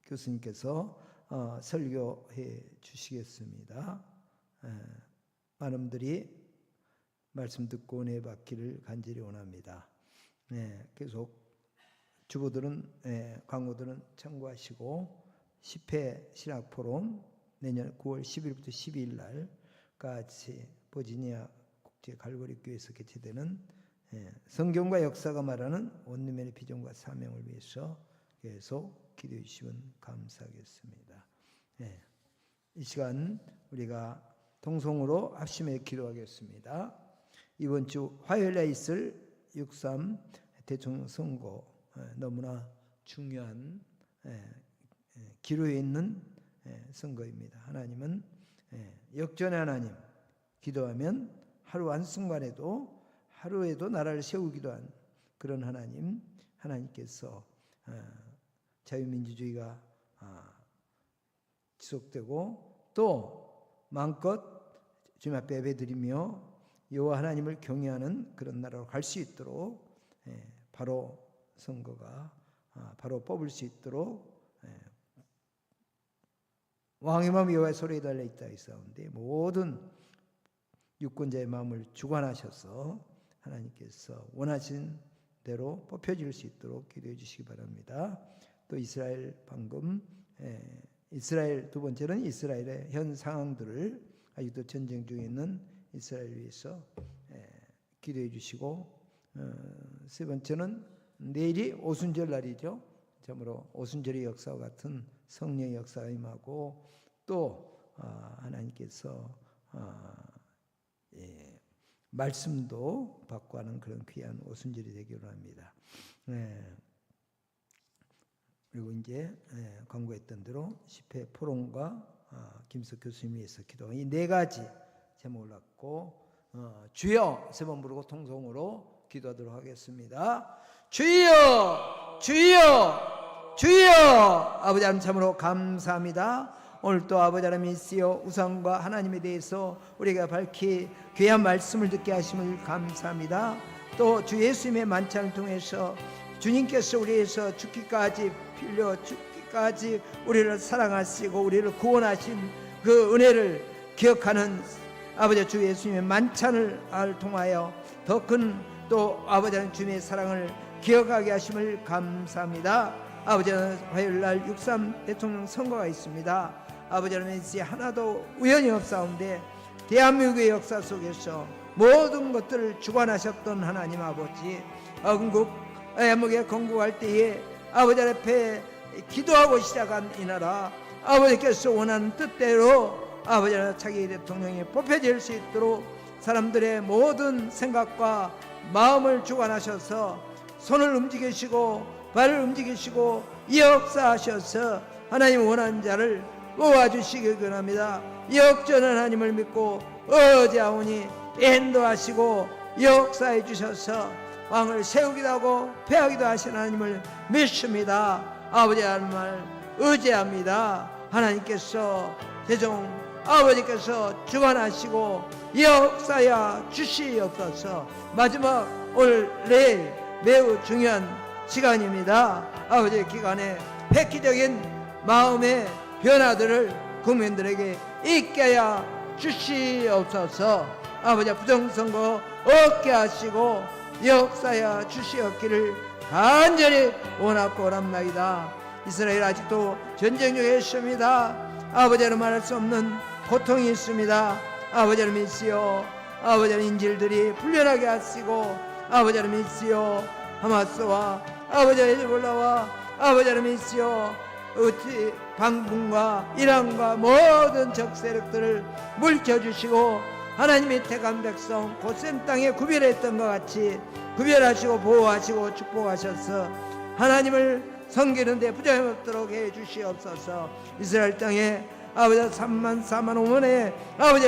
교수님께서 설교해 주시겠습니다. 많은 분들이 말씀 듣고 은혜 받기를 간절히 원합니다. 계속 주보들은 광고들은 참고하시고 10회 신학 포럼 내년 9월 10일부터 12일 날 같이 버지니아 국제 갈보리 교회에서 개최되는 성경과 역사가 말하는 원리면의 비전과 사명을 위해서 계속 기도해 주시면 감사하겠습니다. 이 시간 우리가 동성으로 합심해 기도하겠습니다. 이번 주 화요일에 있을 6.3 대통령 선거 너무나 중요한 기로에 있는 선거입니다. 하나님은 역전의 하나님, 기도하면 하루 한순간에도 하루에도 나라를 세우기도 한 그런 하나님께서 자유민주주의가 지속되고 또 마음껏 주님 앞에 예배드리며 여호와 하나님을 경외하는 그런 나라로 갈 수 있도록 바로 선거가 바로 뽑을 수 있도록 왕의 마음이 여호와의 소리에 달려 있다 있사온데 모든 유권자의 마음을 주관하셔서 하나님께서 원하신 대로 뽑혀질 수 있도록 기도해 주시기 바랍니다. 또 이스라엘 방금 이스라엘 두 번째는 이스라엘의 현 상황들을 아직도 전쟁 중에 있는 이스라엘 위해서 기도해 주시고 세 번째는 내일이 오순절 날이죠. 참으로 오순절의 역사와 같은 성령의 역사가 임하고 또 하나님께서 말씀도 받고 하는 그런 귀한 오순절이 되기를 합니다. 그리고 이제 광고했던 대로 10회 포럼과 김석 교수님이 위해서 기도한 이 네 가지 제목을 갖고 주여 세 번 부르고 통성으로 기도하도록 하겠습니다. 주여 주여 주여. 아버지 하나님 참으로 감사합니다. 오늘 또 아버지 하나님 있으여 우상과 하나님에 대해서 우리가 밝히 귀한 말씀을 듣게 하심을 감사합니다. 또 주 예수님의 만찬을 통해서 주님께서 우리에서 죽기까지 빌려 죽기까지 우리를 사랑하시고 우리를 구원하신 그 은혜를 기억하는 아버지 주 예수님의 만찬을 통하여 더 큰 또 아버지 하나님 주님의 사랑을 기억하게 하심을 감사합니다. 아버지 하나님 화요일날 6.3 대통령 선거가 있습니다. 아버지 하나님 하나도 우연이 없사온데 대한민국의 역사 속에서 모든 것들을 주관하셨던 하나님 아버지 한국에 건국할 때에 아버지 앞에 기도하고 시작한 이 나라 아버지께서 원하는 뜻대로 아버지 하나님 자기 대통령이 뽑혀질 수 있도록 사람들의 모든 생각과 마음을 주관하셔서 손을 움직이시고 발을 움직이시고 역사하셔서 하나님 원하는 자를 모아주시기 원합니다. 역전한 하나님을 믿고 어제하오니 인도하시고 역사해 주셔서 왕을 세우기도 하고 패하기도 하시는 하나님을 믿습니다. 아버지 하나님 말 의지합니다. 하나님께서 최종 아버지께서 주관하시고 역사야 주시옵소서. 마지막 오늘 내일 매우 중요한 시간입니다. 아버지의 기간에 획기적인 마음의 변화들을 국민들에게 있게 하여 주시옵소서. 아버지 부정선거 없게 하시고 역사야 주시옵기를 간절히 원하고 원합나이다. 이스라엘 아직도 전쟁 중에 있습니다. 아버지는 말할 수 없는 고통이 있습니다. 아버지를 믿으시오. 아버지는 인질들이 풀려나게 하시고 아버지를 믿으시오. 하마스와 아버지의 헤즈볼라와 아버지를 믿으시오. 방북과 이란과 모든 적 세력들을 물켜주시고 하나님의 택한 백성 고센 땅에 구별했던 것 같이 구별하시고 보호하시고 축복하셔서 하나님을 섬기는 데 부정함 없도록 해 주시옵소서. 이스라엘 땅에 아버지 3만 4만 5만의 아버지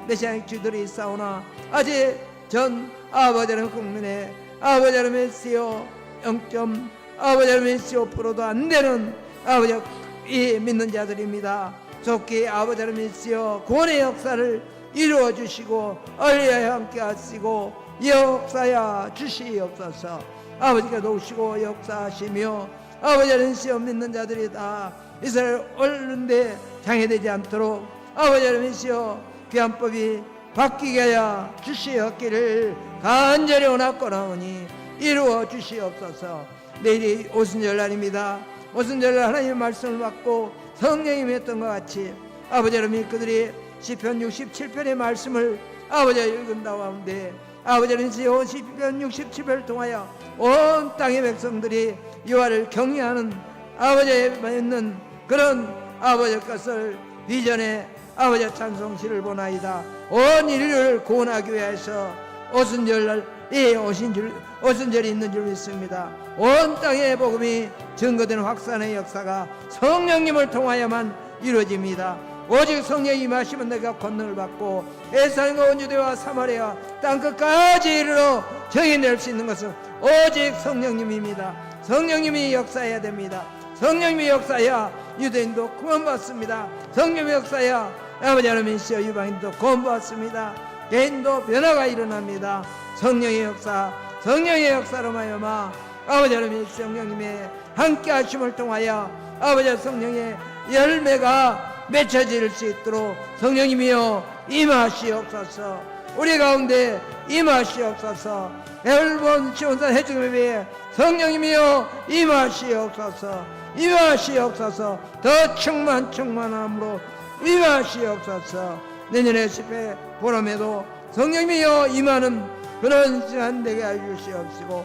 메시아닉 주들이 있사오나 아직 전 아버지는 국민의 아버지를 메시오 0. 아버지를 메시오 프로도 안 되는 아버지 이 믿는 자들입니다. 속히 아버지를 메시오 구원의 역사를 이루어 주시고 얼리하여 함께 하시고 역사야 주시옵소서. 아버지가 도우시고 역사하시며 아버지는 시험 믿는 자들이 다 이스라엘 옳은데 장애되지 않도록 아버지를 믿으시오 귀한법이 바뀌게 하여 주시옵기를 간절히 원하거나오니 이루어 주시옵소서. 내일이 오순절날입니다. 오순절날 하나님의 말씀을 받고 성령이 했던 것 같이 아버지를 믿 그들이 시편 67편의 말씀을 아버지가 읽은 가운데 아버지는 시편 67편을 통하여 온 땅의 백성들이 여호와를 경외하는 아버지의 있는 그런 아버지의 것을 비전에 아버지의 찬송시를 보나이다. 온 인류를 구원하기 위해서 오순절날 이 오순절이 있는 줄 믿습니다. 온 땅의 복음이 증거되는 확산의 역사가 성령님을 통하여만 이루어집니다. 오직 성령이 임하시면 내가 권능을 받고 에사임과 온 유대와 사마리아 땅끝까지 이르러 정의낼 수 있는 것은 오직 성령님입니다. 성령님이 역사해야 됩니다. 성령님이 역사해야 유대인도 구원받습니다. 성령의 역사야 아버지 하나님 있어 유방인도 구원받습니다. 개인도 변화가 일어납니다. 성령의 역사, 성령의 역사로 말미암아 아버지 하나님 성령님의 함께 하심을 통하여 아버지 성령의 열매가 맺혀질 수 있도록 성령님이여 임하시옵소서. 우리 가운데 임하시옵소서. 앨본 시온산 해중예배에 성령님이여 임하시옵소서. 임하시옵소서. 더 충만함으로 임하시옵소서. 내년에 10회 보람에도 성령님이여 임하는 그런 시간 되게 해주시옵시고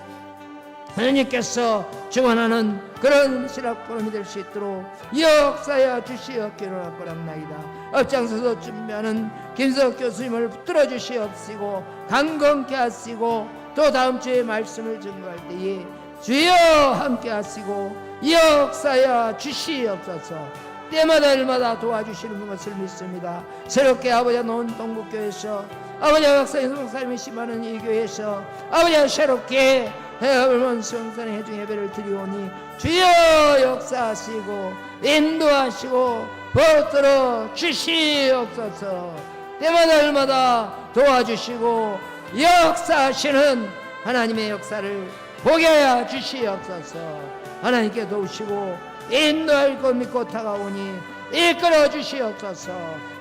하나님께서 증언하는 그런 신학포럼이 될 수 있도록 역사여 주시옵기를 원합나이다. 앞장서서 준비하는 김석 교수님을 붙들어 주시옵시고 강건케 하시고 또 다음 주에 말씀을 증거할 때에 주여 함께 하시고 역사여 주시옵소서. 때마다 일마다 도와주시는 것을 믿습니다. 새롭게 아버지가 놓은 동국교회에서 아버지가 박사님 목사님이 심하는 이 교회에서 아버지가 새롭게 해월문 성산의 해중 예배를 드리오니 주여 역사하시고 인도하시고 붙들어 주시옵소서. 때마다 일마다 도와주시고 역사하시는 하나님의 역사를 보게 하여 주시옵소서. 하나님께 도우시고 인도할 것 믿고 다가오니 이끌어 주시옵소서.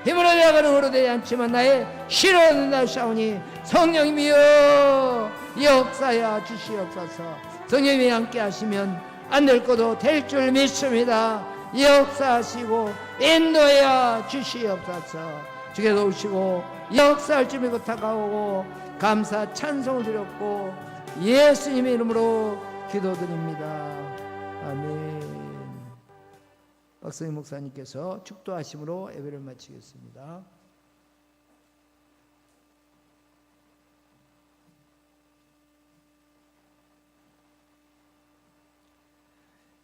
힘으로 되어가는 흐로 되지 않지만 나의 실현은 나사오니 성령님이여 역사하여 주시옵소서. 성령님이 함께 하시면 안 될 것도 될 줄 믿습니다. 역사하시고 인도하여 주시옵소서. 주께 도우시고 역사할 줄 믿고 다가오고 감사 찬송을 드렸고 예수님의 이름으로 기도드립니다. 아멘. 박성희 목사님께서 축도하심으로 예배를 마치겠습니다.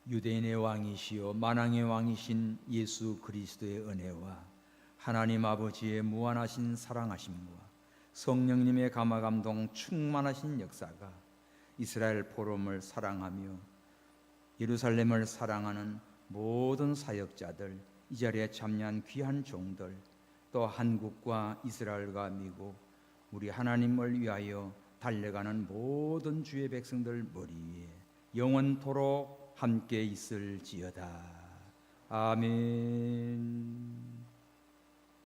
유대인의 왕이시요 만왕의 왕이신 예수 그리스도의 은혜와 하나님 아버지의 무한하신 사랑하심과 성령님의 감화감동 충만하신 역사가 이스라엘 포럼을 사랑하며 예루살렘을 사랑하는 모든 사역자들, 이 자리에 참여한 귀한 종들, 또 한국과 이스라엘과 미국, 우리 하나님을 위하여 달려가는 모든 주의 백성들 머리에 영원토록 함께 있을지어다. 아멘.